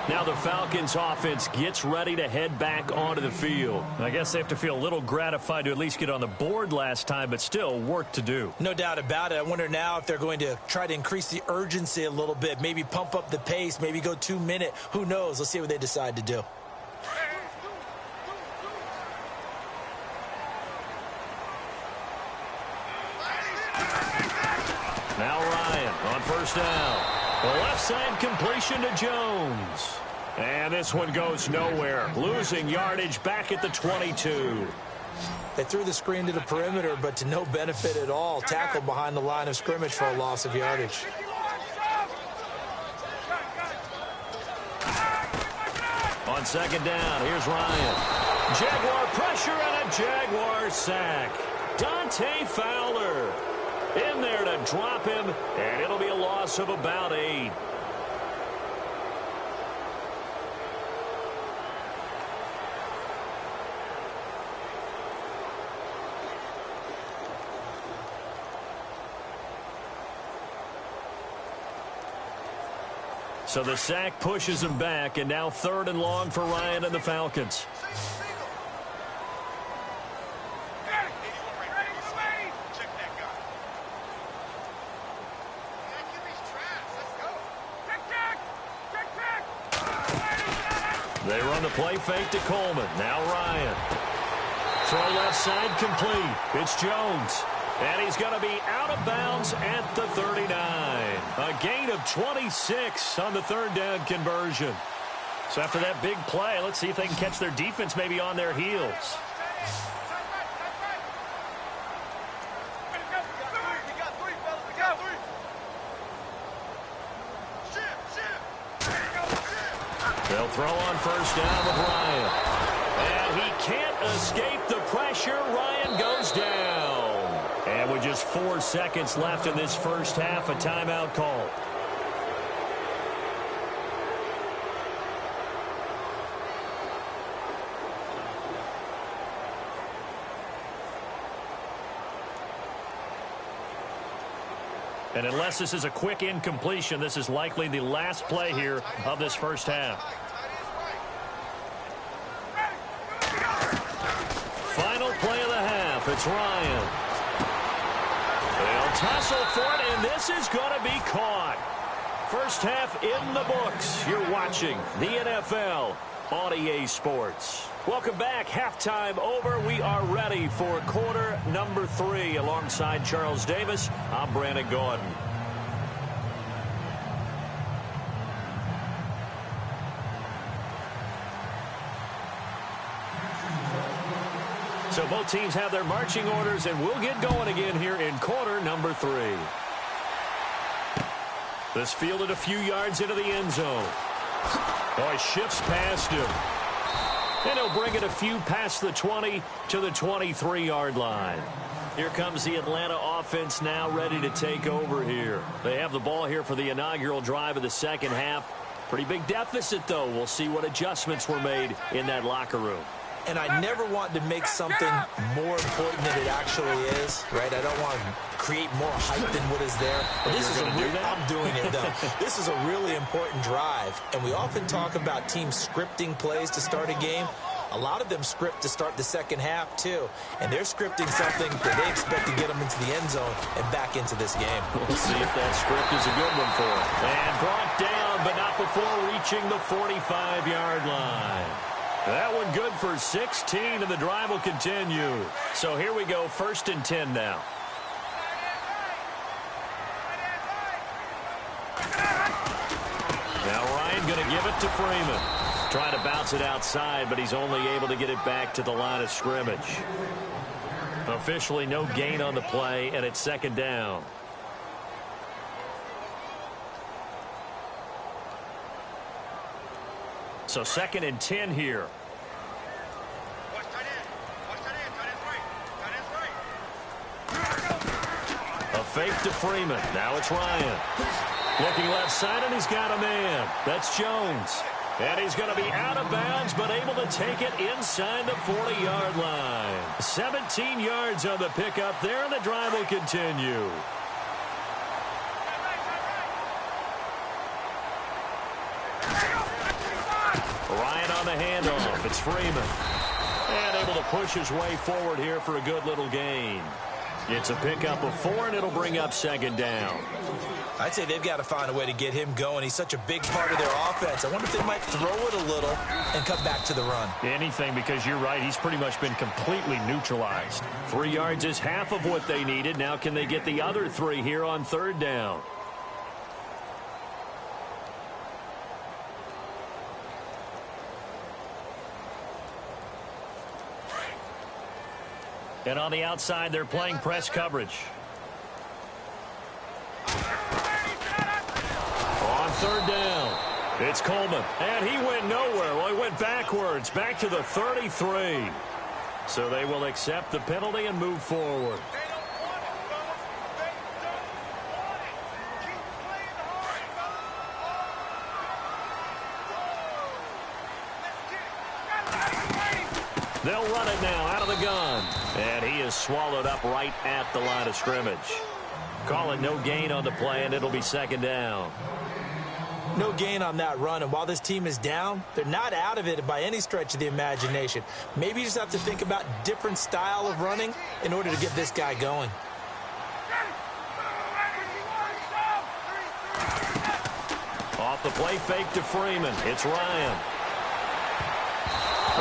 Now the Falcons offense gets ready to head back onto the field. I guess they have to feel a little gratified to at least get on the board last time, but still work to do. No doubt about it. I wonder now if they're going to try to increase the urgency a little bit, maybe pump up the pace, maybe go 2-minute. Who knows? Let's see what they decide to do. Now Ryan on 1st down. The left side completion to Jones. And this one goes nowhere. Losing yardage back at the 22. They threw the screen to the perimeter, but to no benefit at all. Tackled behind the line of scrimmage for a loss of yardage. On 2nd down, here's Ryan. Jaguar pressure and a Jaguar sack. Dante Fowler in there to drop him, and it'll be a loss of about 8. So the sack pushes him back, and now 3rd and long for Ryan and the Falcons. They run the play fake to Coleman. Now Ryan. Throw left side complete. It's Jones. And he's going to be out of bounds at the 39. A gain of 26 on the 3rd down conversion. So after that big play, let's see if they can catch their defense maybe on their heels. They'll throw on 1st down with Ryan. And he can't escape the pressure. Ryan goes down. And with just 4 seconds left in this first half, a timeout call. And unless this is a quick incompletion, this is likely the last play here of this first half. Final play of the half. It's Ryan. They'll tussle for it, and this is going to be caught. First half in the books. You're watching the NFL on EA Sports. Welcome back. Halftime over. We are ready for quarter number 3. Alongside Charles Davis, I'm Brandon Gordon. So both teams have their marching orders, and we'll get going again here in quarter number 3. This fielded a few yards into the end zone. Oh, he shifts past him. And he'll bring it a few past the 20 to the 23-yard line. Here comes the Atlanta offense now ready to take over here. They have the ball here for the inaugural drive of the second half. Pretty big deficit, though. We'll see what adjustments were made in that locker room. And I never want to make something more important than it actually is, right? I don't want to create more hype than what is there. But this is I'm doing it, though. This is a really important drive. And we often talk about teams scripting plays to start a game. A lot of them script to start the second half, too. And they're scripting something that they expect to get them into the end zone and back into this game. We'll see if that script is a good one for them. And brought down, but not before reaching the 45-yard line. That one good for 16, and the drive will continue. So here we go, 1st and 10 now. Now Ryan going to give it to Freeman. Trying to bounce it outside, but he's only able to get it back to the line of scrimmage. Officially no gain on the play, and it's 2nd down. So 2nd and 10 here. A fake to Freeman. Now it's Ryan. Looking left side, and he's got a man. That's Jones. And he's going to be out of bounds, but able to take it inside the 40-yard line. 17 yards on the pickup there, and the drive will continue. Ryan on the handoff. It's Freeman. And able to push his way forward here for a good little gain. It's a pickup of 4, and it'll bring up 2nd down. I'd say they've got to find a way to get him going. He's such a big part of their offense. I wonder if they might throw it a little and come back to the run. Anything, because you're right. He's pretty much been completely neutralized. 3 yards is half of what they needed. Now can they get the other 3 here on 3rd down? And on the outside, they're playing press coverage. On 3rd down, it's Coleman. And he went nowhere. Well, he went backwards, back to the 33. So they will accept the penalty and move forward. They'll run it now out of the gun. And he is swallowed up right at the line of scrimmage. Call it no gain on the play, and it'll be 2nd down. No gain on that run, and while this team is down, they're not out of it by any stretch of the imagination. Maybe you just have to think about different style of running in order to get this guy going. Off the play fake to Freeman. It's Ryan.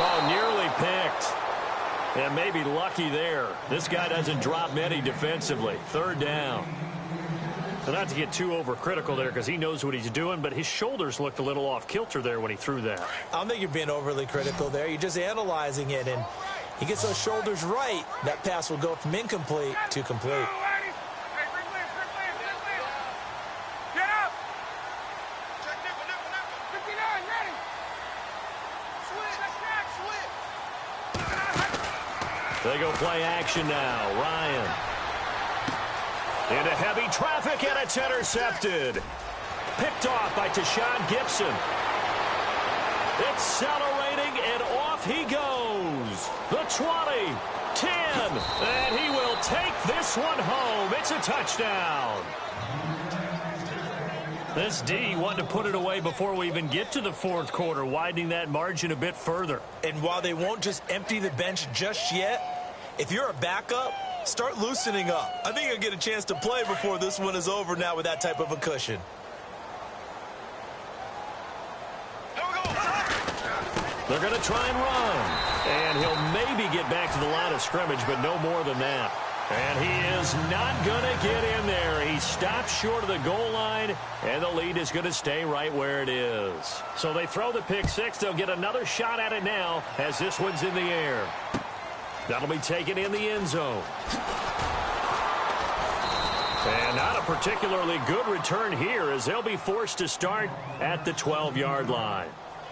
Oh, nearly picked. And maybe lucky there. This guy doesn't drop many defensively. 3rd down. So not to get too overcritical there because he knows what he's doing, but his shoulders looked a little off kilter there when he threw that. I don't think you're being overly critical there. You're just analyzing it, and he gets those shoulders right. That pass will go from incomplete to complete. They go play action now. Ryan. Into heavy traffic, and it's intercepted. Picked off by Tashawn Gibson. Accelerating, and off he goes. The 20, 10, and he will take this one home. It's a touchdown. This D wanted to put it away before we even get to the 4th quarter, widening that margin a bit further. And while they won't just empty the bench just yet, if you're a backup, start loosening up. I think you'll get a chance to play before this one is over now with that type of a cushion. They're going to try and run. And he'll maybe get back to the line of scrimmage, but no more than that. And he is not going to get in there. He stops short of the goal line, and the lead is going to stay right where it is. So they throw the pick six. They'll get another shot at it now as this one's in the air. That'll be taken in the end zone. And not a particularly good return here as they'll be forced to start at the 12-yard line.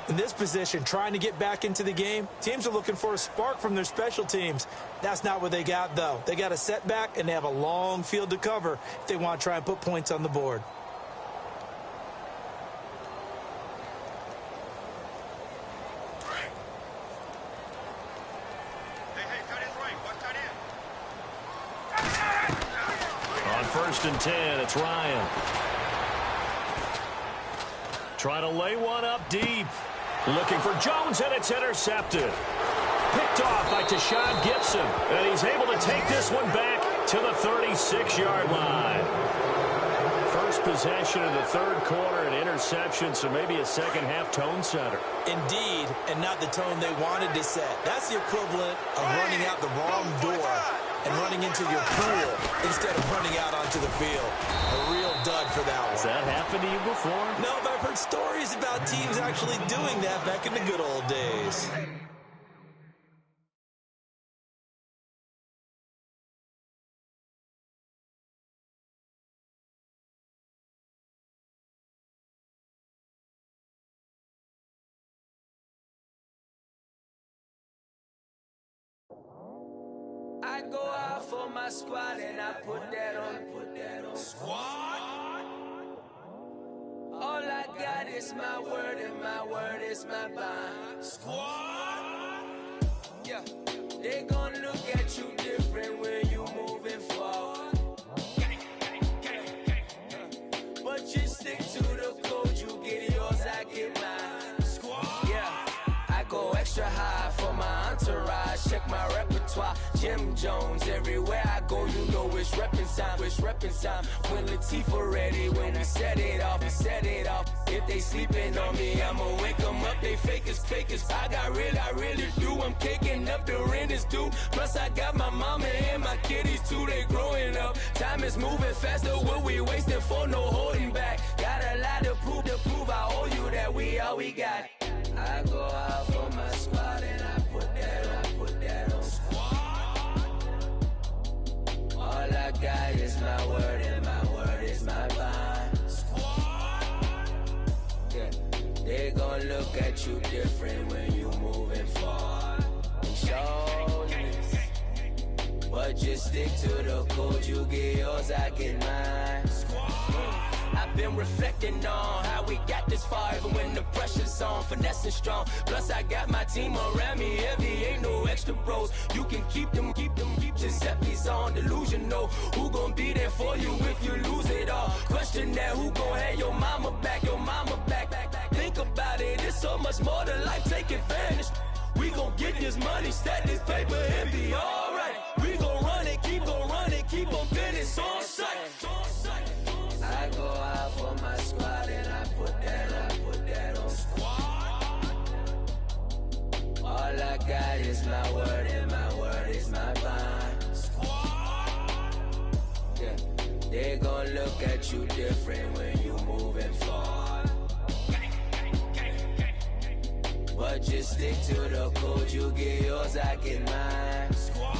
In this position, trying to get back into the game, teams are looking for a spark from their special teams. That's not what they got, though. They got a setback, and they have a long field to cover if they want to try and put points on the board. On 1st and 10, it's Ryan. Trying to lay one up deep. Looking for Jones, and it's intercepted. Picked off by Tashawn Gibson, and he's able to take this one back to the 36-yard line. First possession of the third quarter, an interception, so maybe a second-half tone setter. Indeed, and not the tone they wanted to set. That's the equivalent of running out the wrong door and running into your pool instead of running out onto the field. A real dud for that one. Has that happened to you before? No, but I've heard stories about teams actually doing that back in the good old days. I go out for my squad and I put that on. Squad. All I got is my word and my word is my bond. Squad. Yeah, they gon' look at you different when you moving forward. But you stick to the code, you get yours, I get mine. Squad. Yeah, I go extra high for my entourage, check my repertoire. Jim Jones, everywhere I go, you know it's reppin' time, it's reppin' time. When Latifah ready, when we set it off, we set it off. If they sleeping on me, I'ma wake them up, they fakers. I really do, I'm caking up, the rent is due. Plus I got my mama and my kiddies too, they growing up. Time is moving faster, what we wasting for, no holding back. Got a lot to prove, I owe you that we all we got. I go out for my squad and I put that on. All I got is my word and my word is my bond. Yeah, they gon' look at you different when you moving forward. Shoulders, but just stick to the code. You get yours, I get mine. I've been reflecting on how we got this far, even when the pressure's on, finessing strong. Plus I got my team around me heavy, ain't no extra bros. You can keep them. Giuseppe's on delusional. Who gon' be there for you if you lose it all? Question that, who gon' have your mama back? Think about it, it's so much more to life, take advantage. We gon' get this money, stack this paper, and be alright. We gon' run it, keep on finish on sight. I go out for my squad and I put that on. Squad. All I got is my word and my word is my bond. Squad. Yeah, they gon' look at you different when you moving forward. But just stick to the code, you get yours, I get mine. Squad.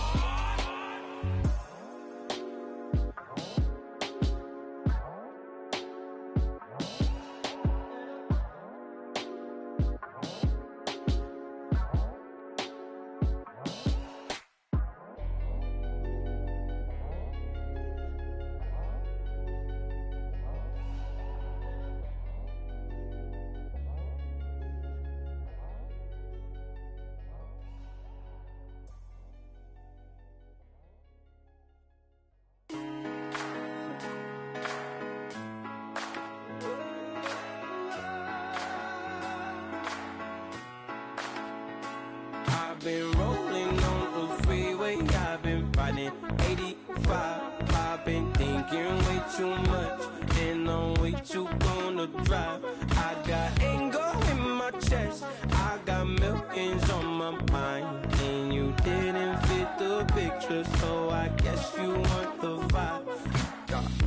I've been rolling on the freeway, I've been riding 85. I've been thinking way too much, and I'm way too gonna drive. I got anger in my chest, I got millions on my mind, and you didn't fit the picture, so I guess you want the vibe.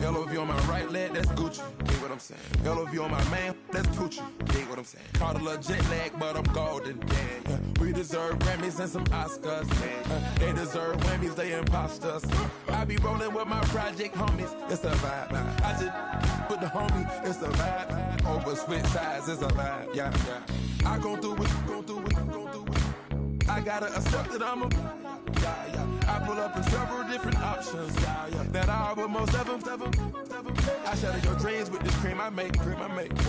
Yellow view on my right leg, that's Gucci. Dig what I'm saying? Yellow view on my man, that's Gucci. Dig what I'm saying? Caught a little jet lag, but I'm golden. Yeah. We deserve Grammys and some Oscars. They deserve Whammies, they imposters. I be rolling with my project homies, it's a vibe. I just put the homie, it's a vibe. Over switch sides, it's a vibe. Yeah. I gon' do it, gon' do it. I gotta accept that I'm a. I pull up in several different options. That I would most ever. I shatter your dreams with this cream I make.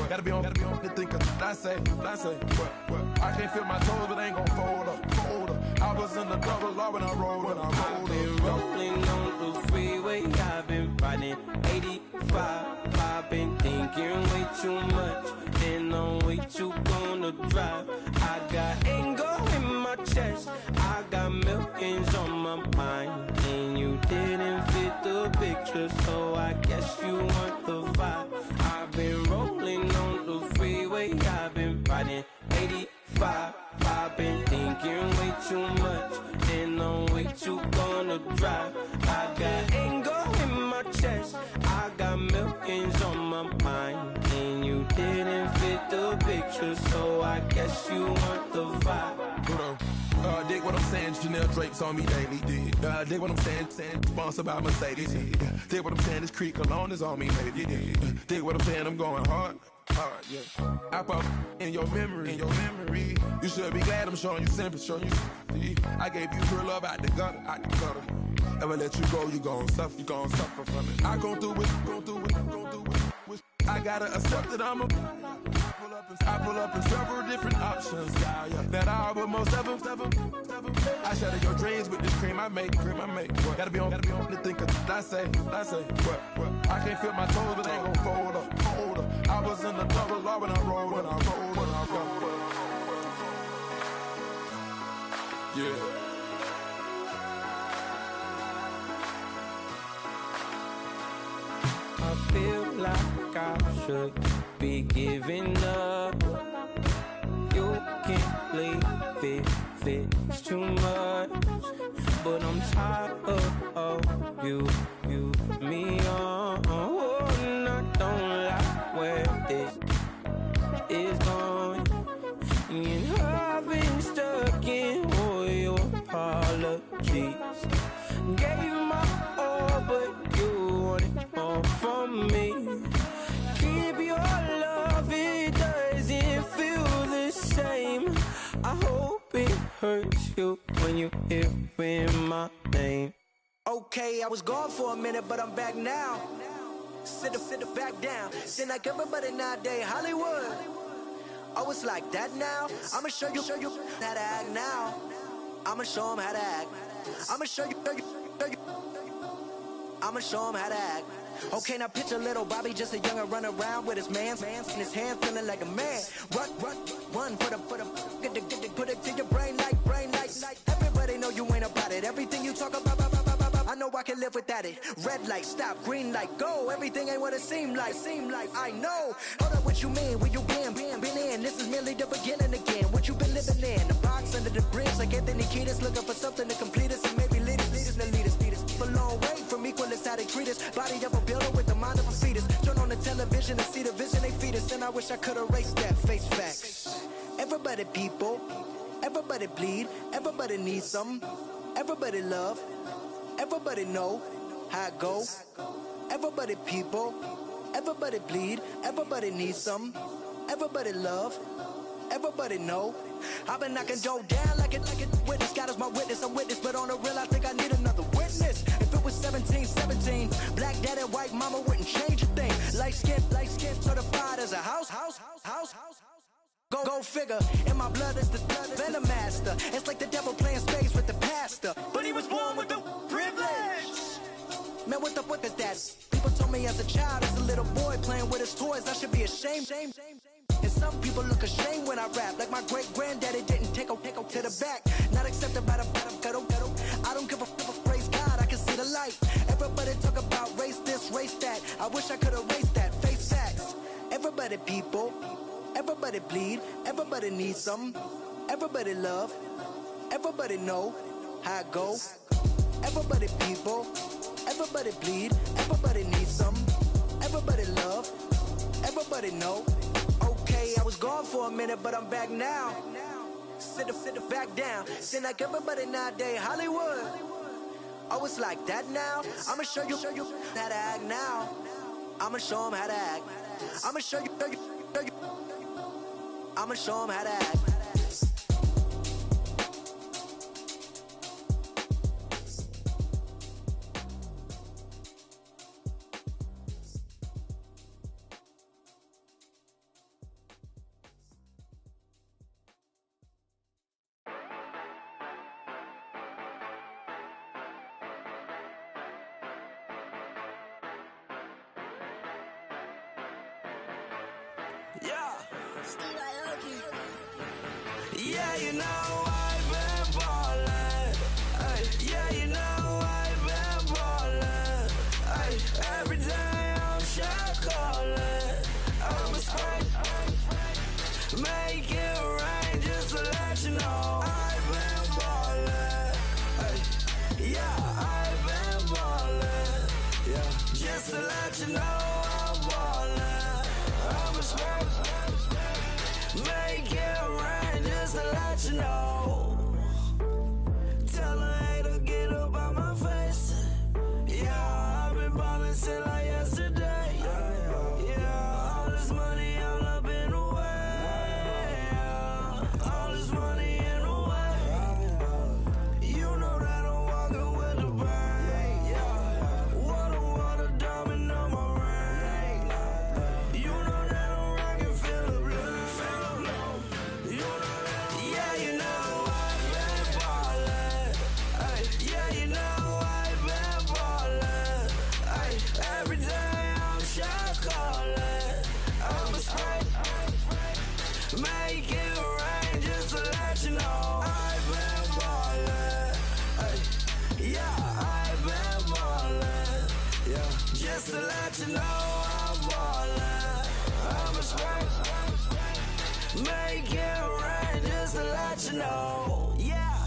Gotta be on the thinker. I say. What? I can't feel my toes, but ain't gon' fold up. I was in the double law when I rolled. I've been rolling on the freeway, I've been riding 85. I've been thinking way too much, and I'm way too gone gonna drive. I got anger in my chest, I got millions on my mind, and you didn't fit the picture, so I guess you want the vibe. I've been rolling on the freeway, I've been riding 85. I've been thinking way too much, and I'm way too gonna drive. I got anger in my chest, I got millions on my mind, and you didn't fit the picture, so I guess you want the vibe. Dig what I'm saying, Chanel drapes on me daily. Dig what I'm saying, sponsored by Mercedes. Dig what I'm saying, this Creek Cologne is on me, baby. Dig what I'm saying, I'm going hard, yeah. I pop in your memory, You should be glad I'm showing you sympathy, I gave you real love out the gutter, Ever let you go, you gon' suffer from it. I gon' do it. I gotta accept that I pull up in several different options, yeah. That I will most ever. I shatter your dreams with this cream I make. What? Gotta be on the think of I say. What? I can't feel my toes, but they gon' fold up. I was in the double law when I rolled. Yeah. I feel like I should be giving up. You can't leave it's too much. But I'm tired of you, me on. And I don't like where this is going. And I've been stuck in all your apologies. Gave my all, but you want it all from me. Keep your love, it doesn't feel the same. I hope it hurts you when you hear my name. Okay, I was gone for a minute, but I'm back now. Sit back down. Seem like everybody nowadays Hollywood. Oh, it's like that now. I'ma show you how to act now. I'ma show 'em how to act. I'ma show you. I'ma show 'em how to act. Okay, now picture little Bobby, just a young'un run around with his man's in his hand, feeling like a man. Run, put it to your brain like. Everybody know you ain't about it. Everything you talk about, I know I can live without it. Red light, stop, green light, go. Everything ain't what it seem like. I know. Hold up, what you mean? Where you been in? This is merely the beginning again. What you been living in? The box under the bridge, like Anthony Kiedis, looking for something to complete us and maybe lead us. A long way from equal is how they treat us. Body of a builder with the mind of a fetus. Turn on the television and see the vision they feed us. And I wish I could erase that. Face facts. Everybody people, everybody bleed, everybody needs some. Everybody love, everybody know how it go. Everybody people, everybody bleed, everybody needs some. Everybody love, everybody know. I've been knocking Joe down like it witness. God is my witness, I'm witness, but on the real I think I need another witness. If it was 17, black daddy, white mama wouldn't change a thing. Light skin, certified as a house. Go figure, in my blood is the venom master. It's like the devil playing spades with the pastor. But he was born with the privilege. Man, what the fuck is that? People told me as a child, as a little boy playing with his toys, I should be ashamed. And some people look ashamed when I rap, like my great granddaddy didn't take a to the back. Not accepted by the ghetto. I don't give a praise God, I can see the light. Everybody talk about race this, race that. I wish I could erase that. Face facts. Everybody people, everybody bleed, everybody needs some. Everybody love, everybody know how it go. Everybody people, everybody bleed, everybody needs some. Everybody love, everybody know. Okay, I was gone for a minute, but I'm back now. Sit back down. Seem like everybody nowadays Hollywood. Oh, it's like that now. I'ma show you how to act now. I'ma show 'em how to act. I'ma show you. I'ma show 'em how to act. Yeah. Yeah, you know I've been ballin'. Ay, yeah, you know I've been ballin'. Ay, every day I'm shot callin'. I'm a spray, make it rain just to let you know I've been ballin'. Ay, yeah, I've been ballin'. Yeah, just to let you know I'm ballin'. I'm a spray, make it rain just to let you know. Tell a hater get up out my face. Yeah, I've been ballin' since like yesterday. Yeah, all this money all up in the way. Yeah, all this money in the way. You know that I'm walking with the bank. Yeah, water, diamond on my ring. You know that I'm rockin' feel the blue. You know that, yeah, you know I've been ballin'. Ay, yeah, you know I've been ballin'. Ay, every day I'm shot callin'. I'm a spray, make it rain just to let you know I've been ballin'. Ay, yeah, I've been ballin'. Yeah, just to let you know I'm ballin'. I'm a spray, make it rain just to let you know. Yeah,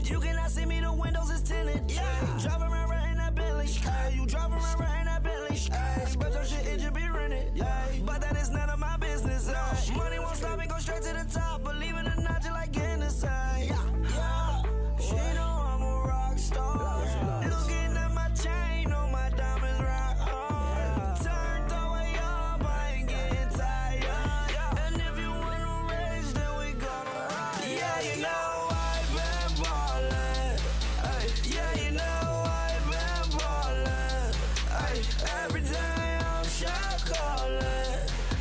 you cannot see me, the windows is tinted. Yeah, driving around right in that Bentley. Hey, you driving around right in that Bentley. Hey, but your shit, it should be rented. Yeah, but that is none of my business. Money won't stop me, go straight to the top. Believe it or not, you like getting the same. Yeah, she know I'm a rock star. Looking at my chain, on my diamonds rock hard. Turned the way up, I ain't getting tired. And if you wanna race, then we gonna ride. Yeah, you know I've been ballin'. Ay, yeah, you know I've been ballin'. Ay, every day I'm shot callin'.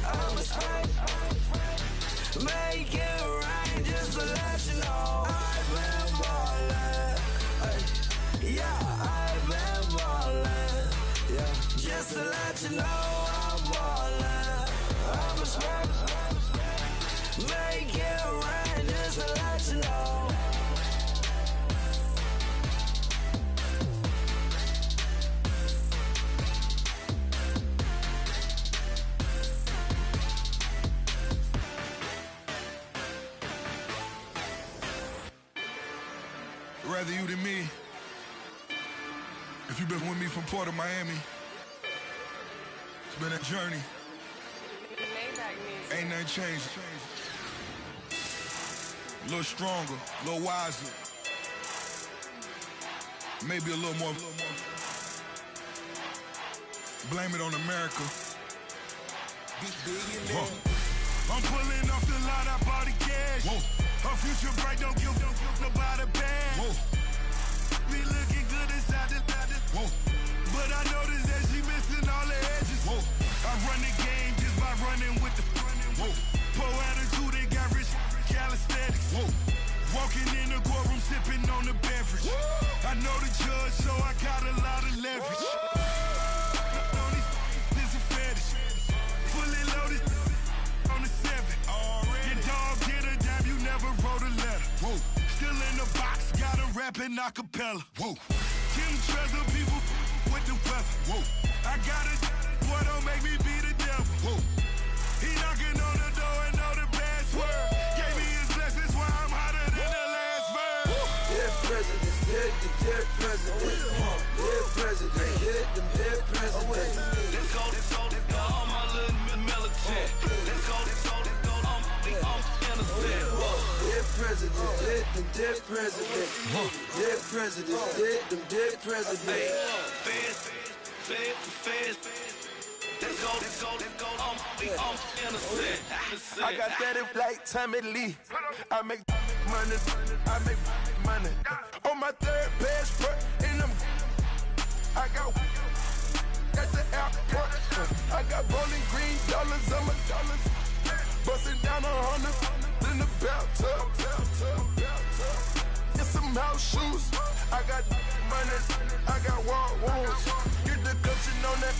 I'm a spray, make it rain just to let you know I've been ballin'. Ay, yeah, I've been ballin'. Yeah, just to let you know I'm ballin'. I'm a spray, make it rain just to let you know. Rather you than me. If you've been with me from Port of Miami, it's been a journey. Ain't nothing changed. A little stronger, a little wiser. Maybe a little more. Blame it on America. I'm pulling off the lot, I bought the cash. Whoa. Her future bright, don't give nobody bad. Whoa. Be looking good inside the Whoa. but I noticed that she missing all the edges. Whoa. I run the game just by running with the Whoa. poor attitude, they got rich calisthenics. Whoa. Walking in the courtroom, sipping on the beverage. I know the judge, so I got a lot of leverage. On these, this a fetish. Fully loaded on the 7. Your dog get a dime, you never wrote a letter. Whoa. Still in the box, got him rapping a cappella. Whoa. Kim Treasure, people with the weather. Whoa. I got it, boy, don't make me be the devil. Whoa. He knocking on the door and know the password. Gave me his blessings, why I'm hotter than the last verse. Dead president, dead president. Dead president, dead president. Let's go, all my little militant. Let's go, I'm innocent. Dead president, dead president. Dead president, dead president. Fast. Let's go, I'm innocent. I got that in like Tommy Lee. I make money. On my third passport, and I got at the airport. I got rolling green dollars on my dollars. Busting down 100 in the bathtub. It's some house shoes. I got money. I got war wounds. Get the coaching on that.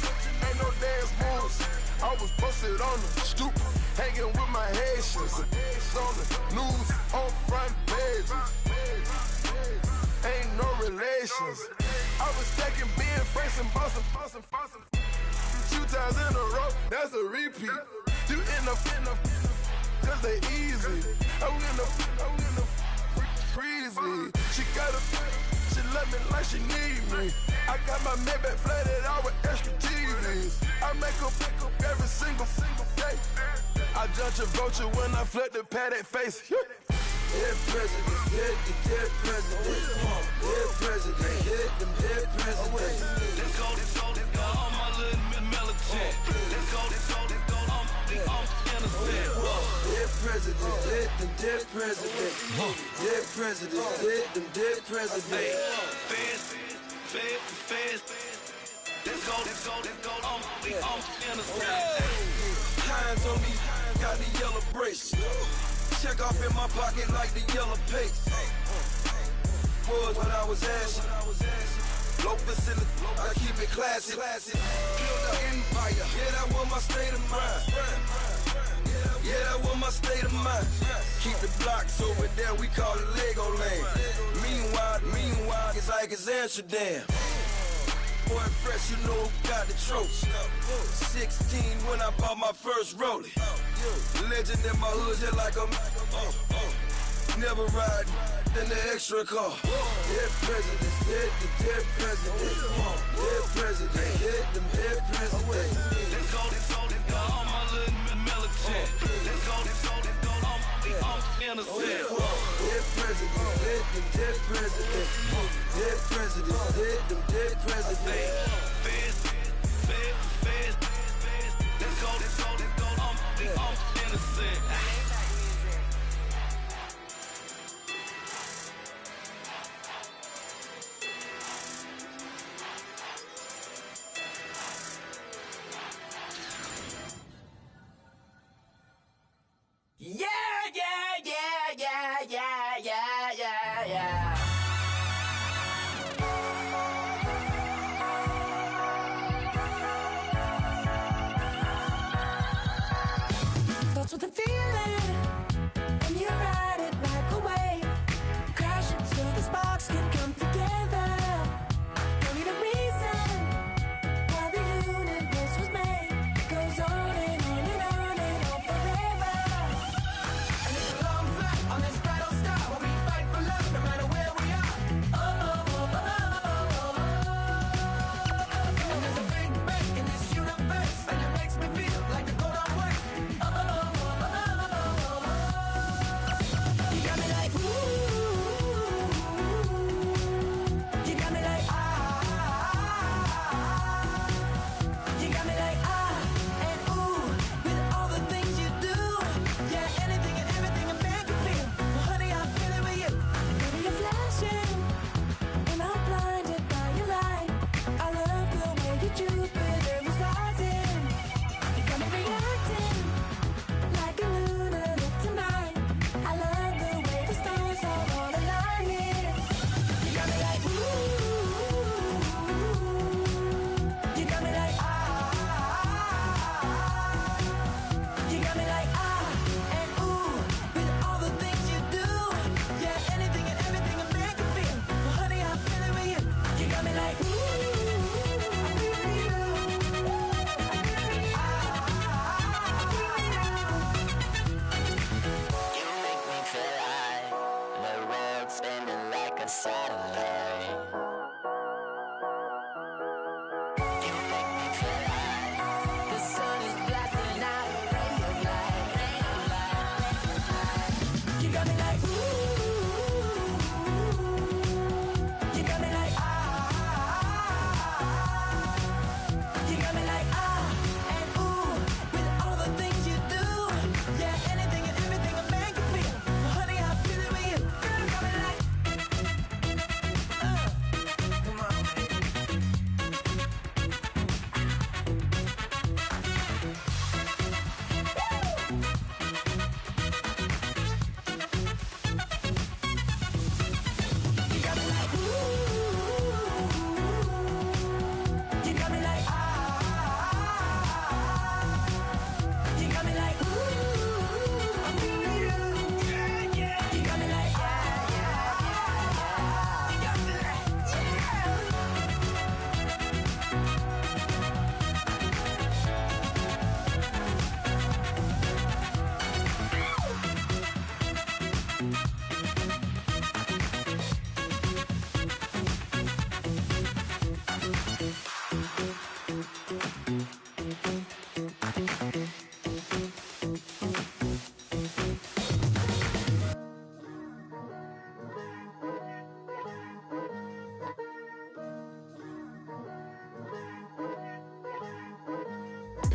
Ain't no dance moves. I was posted on the stoop. hanging with my Haitians. On the news, on front pages. Ain't no relations. I was stacking being fresh and bustin'. 2 times in a row, that's a repeat. You end up, cause they easy. I win the freezy. She love me like she need me. I got my Maybach flooded out with extra TVs. I make her pick up every single day. I judge a vulture when I flip the paddock face. Dead president, dead president. Dead president, hit them dead presidents. Let's go, all my little militant. Let's go, I'm innocent. Dead president, hit them dead presidents. Dead president, hit them dead presidents. Fast. Let's go, I'm innocent. Hands on me, got the yellow brace. Check off in my pocket like the yellow paste. Was when I was asking. Low facility, I keep it classy. Build an empire, yeah, that was my state of mind. Yeah, that was my state of mind. Keep the blocks over there, we call it Lego land. Meanwhile, it's like it's Amsterdam. Boy, fresh, you know who got the tropes. 16 when I bought my first rollie. Legend in my hood, just like a never ride in the extra car. Dead presidents, dead presidents. Dead president, hit them dead presidents. Let's go, all my little militant. Let's go, I'm innocent. Dead president, hit them dead presidents. Dead presidents, hit them dead presidents. Fast. Let's go, I'm innocent. Yeah. 1,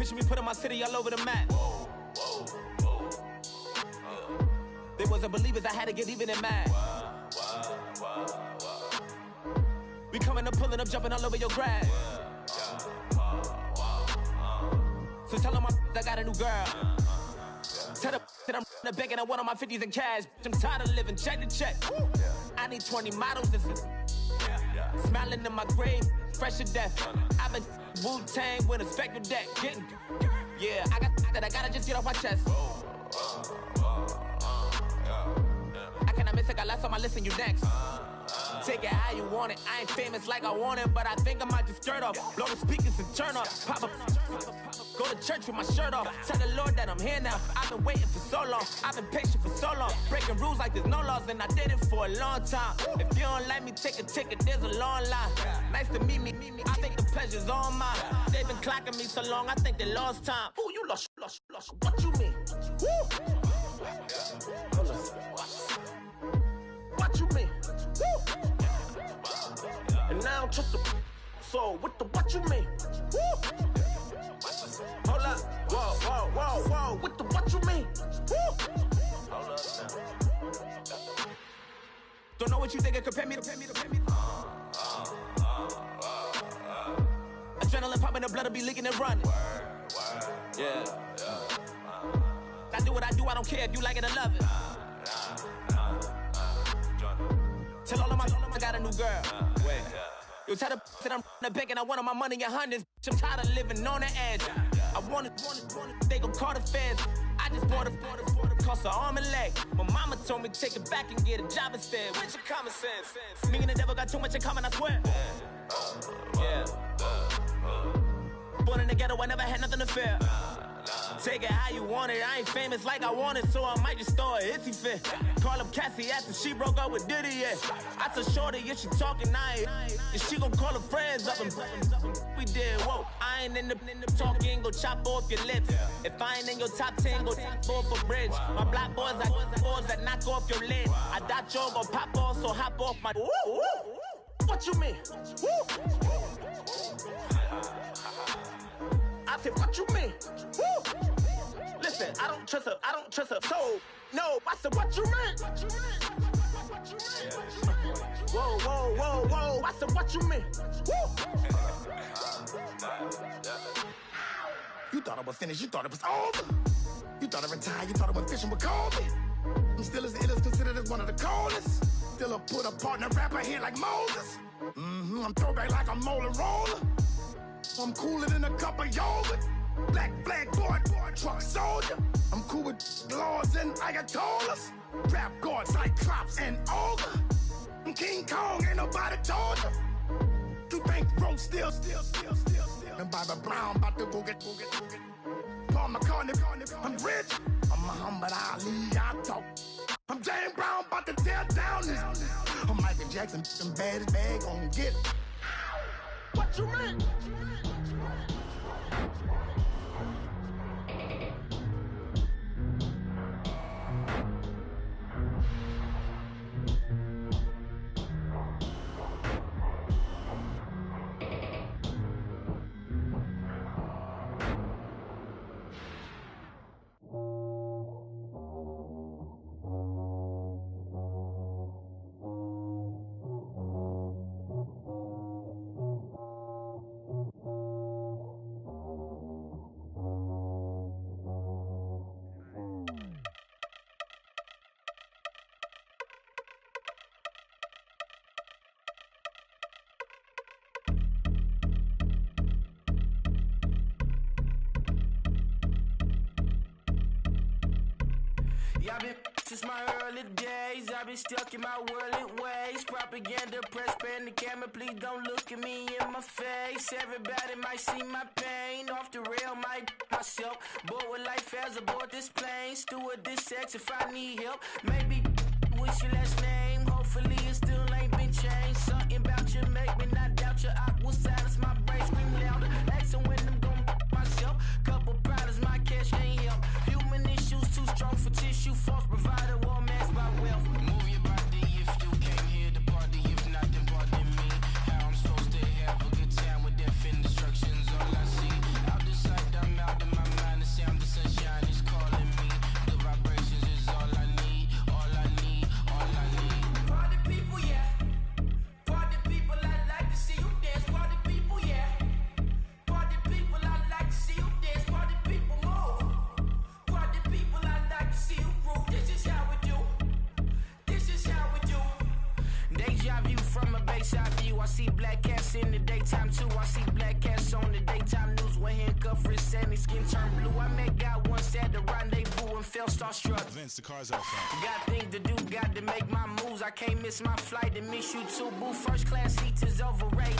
Vision me putting my city all over the map. They wasn't believers, I had to get even and mad. We coming up, pulling up, jumping all over your grass. So tell them I got a new girl. Tell them that I'm begging, I want on my 50s in cash. I'm tired of living check to check. I need 20 models. This is smiling in my grave, fresh to death. I've been Wu-Tang with a spectral deck. Getting, yeah, I got that, I gotta just get off my chest. I cannot miss it, got last on my list and you next. Take it how you want it. I ain't famous like I want it, but I think I might just skirt off. Blow the speakers and turn up. Pop up. Go to church with my shirt off. Tell the Lord that I'm here now. I've been waiting for so long. I've been patient for so long. Breaking rules like there's no laws, and I did it for a long time. If you don't like me, take a ticket. There's a long line. Nice to meet me. I think the pleasure's all mine. They've been clocking me so long, I think they lost time. Ooh, you lost. What you mean? Woo! What you mean? Woo! And now I'm just a so what you mean? Woo! Hold up, whoa, what you mean? Woo! Hold up now. Don't know what you think it compare me to. Adrenaline popping, the blood'll be leaking and running. Yeah. I do what I do, I don't care if you like it or love it. Tell all of my I got a new girl. Wait. You tell the that I'm the bank and I want all my money in hundreds. I'm tired of living on the edge. I want it, they gon' call the feds. I just bought it, cost an arm and leg. My mama told me take it back and get a job instead. Where's your common sense? Me and the devil got too much in common, I swear. Yeah. Born in the ghetto, I never had nothing to fear. Take it how you want it. I ain't famous like I want it, so I might just throw a hissy fit. Call up Cassie after she broke up with Diddy, yeah. I told Shorty if she talking, and she gon' call her friends up and we did, whoa. I ain't in the talking, go chop off your lips. If I ain't in your top 10, go off a bridge. My black boys, I boys that knock off your lid. I thought you gon' pop off, so hop off my. What you mean? I said, what you mean? Woo! Listen, I don't trust her. So, no, I said, what you mean? Whoa. I said, what you mean? Woo! You thought I was finished, you thought it was over. You thought I retired, you thought I went fishing with Kobe. I'm still as ill as considered as one of the coldest. Still a put a partner rapper here like Moses. I'm throwback like I'm Mola Roller. I'm cooler than a cup of yogurt. Black flag boy, truck soldier. I'm cool with laws and Ayatollahs. Rap gods like Klops and Olga. I'm King Kong, ain't nobody told you. You think Rose still. And Bobby Brown about to go get. Paul McCartney, I'm rich. I'm Muhammad Ali, I talk. I'm James Brown, about to tear down this. I'm Michael Jackson, them bad as bag gon' get. What you mean? I've been since my early days, I've been stuck in my worldly ways. Propaganda, press, pan the camera, please don't look at me in my face. Everybody might see my pain, off the rail, might myself. Bored with life as aboard this plane, steward this sex if I need help. Maybe what's your last name? Hopefully it still ain't been changed. Something about you make me not doubt you. I will silence my brain, scream louder. Asking when I'm gon' myself. Couple problems, my cash ain't help. Human issues too strong for tissue. False provider, war mask by wealth. Move your body if you came here to party. If not, then pardon me. How I'm supposed to have a good time with death and destruction's all I see. Out the sight, I'm out the I see black cats in the daytime too. I see black cats on the daytime news when handcuffed, wrist and his skin turned blue. I met God once at the rendezvous and felt starstruck. Vince, the car's outside. Got things to do, got to make my moves. I can't miss my flight and miss you too, boo. First class seats is overrated.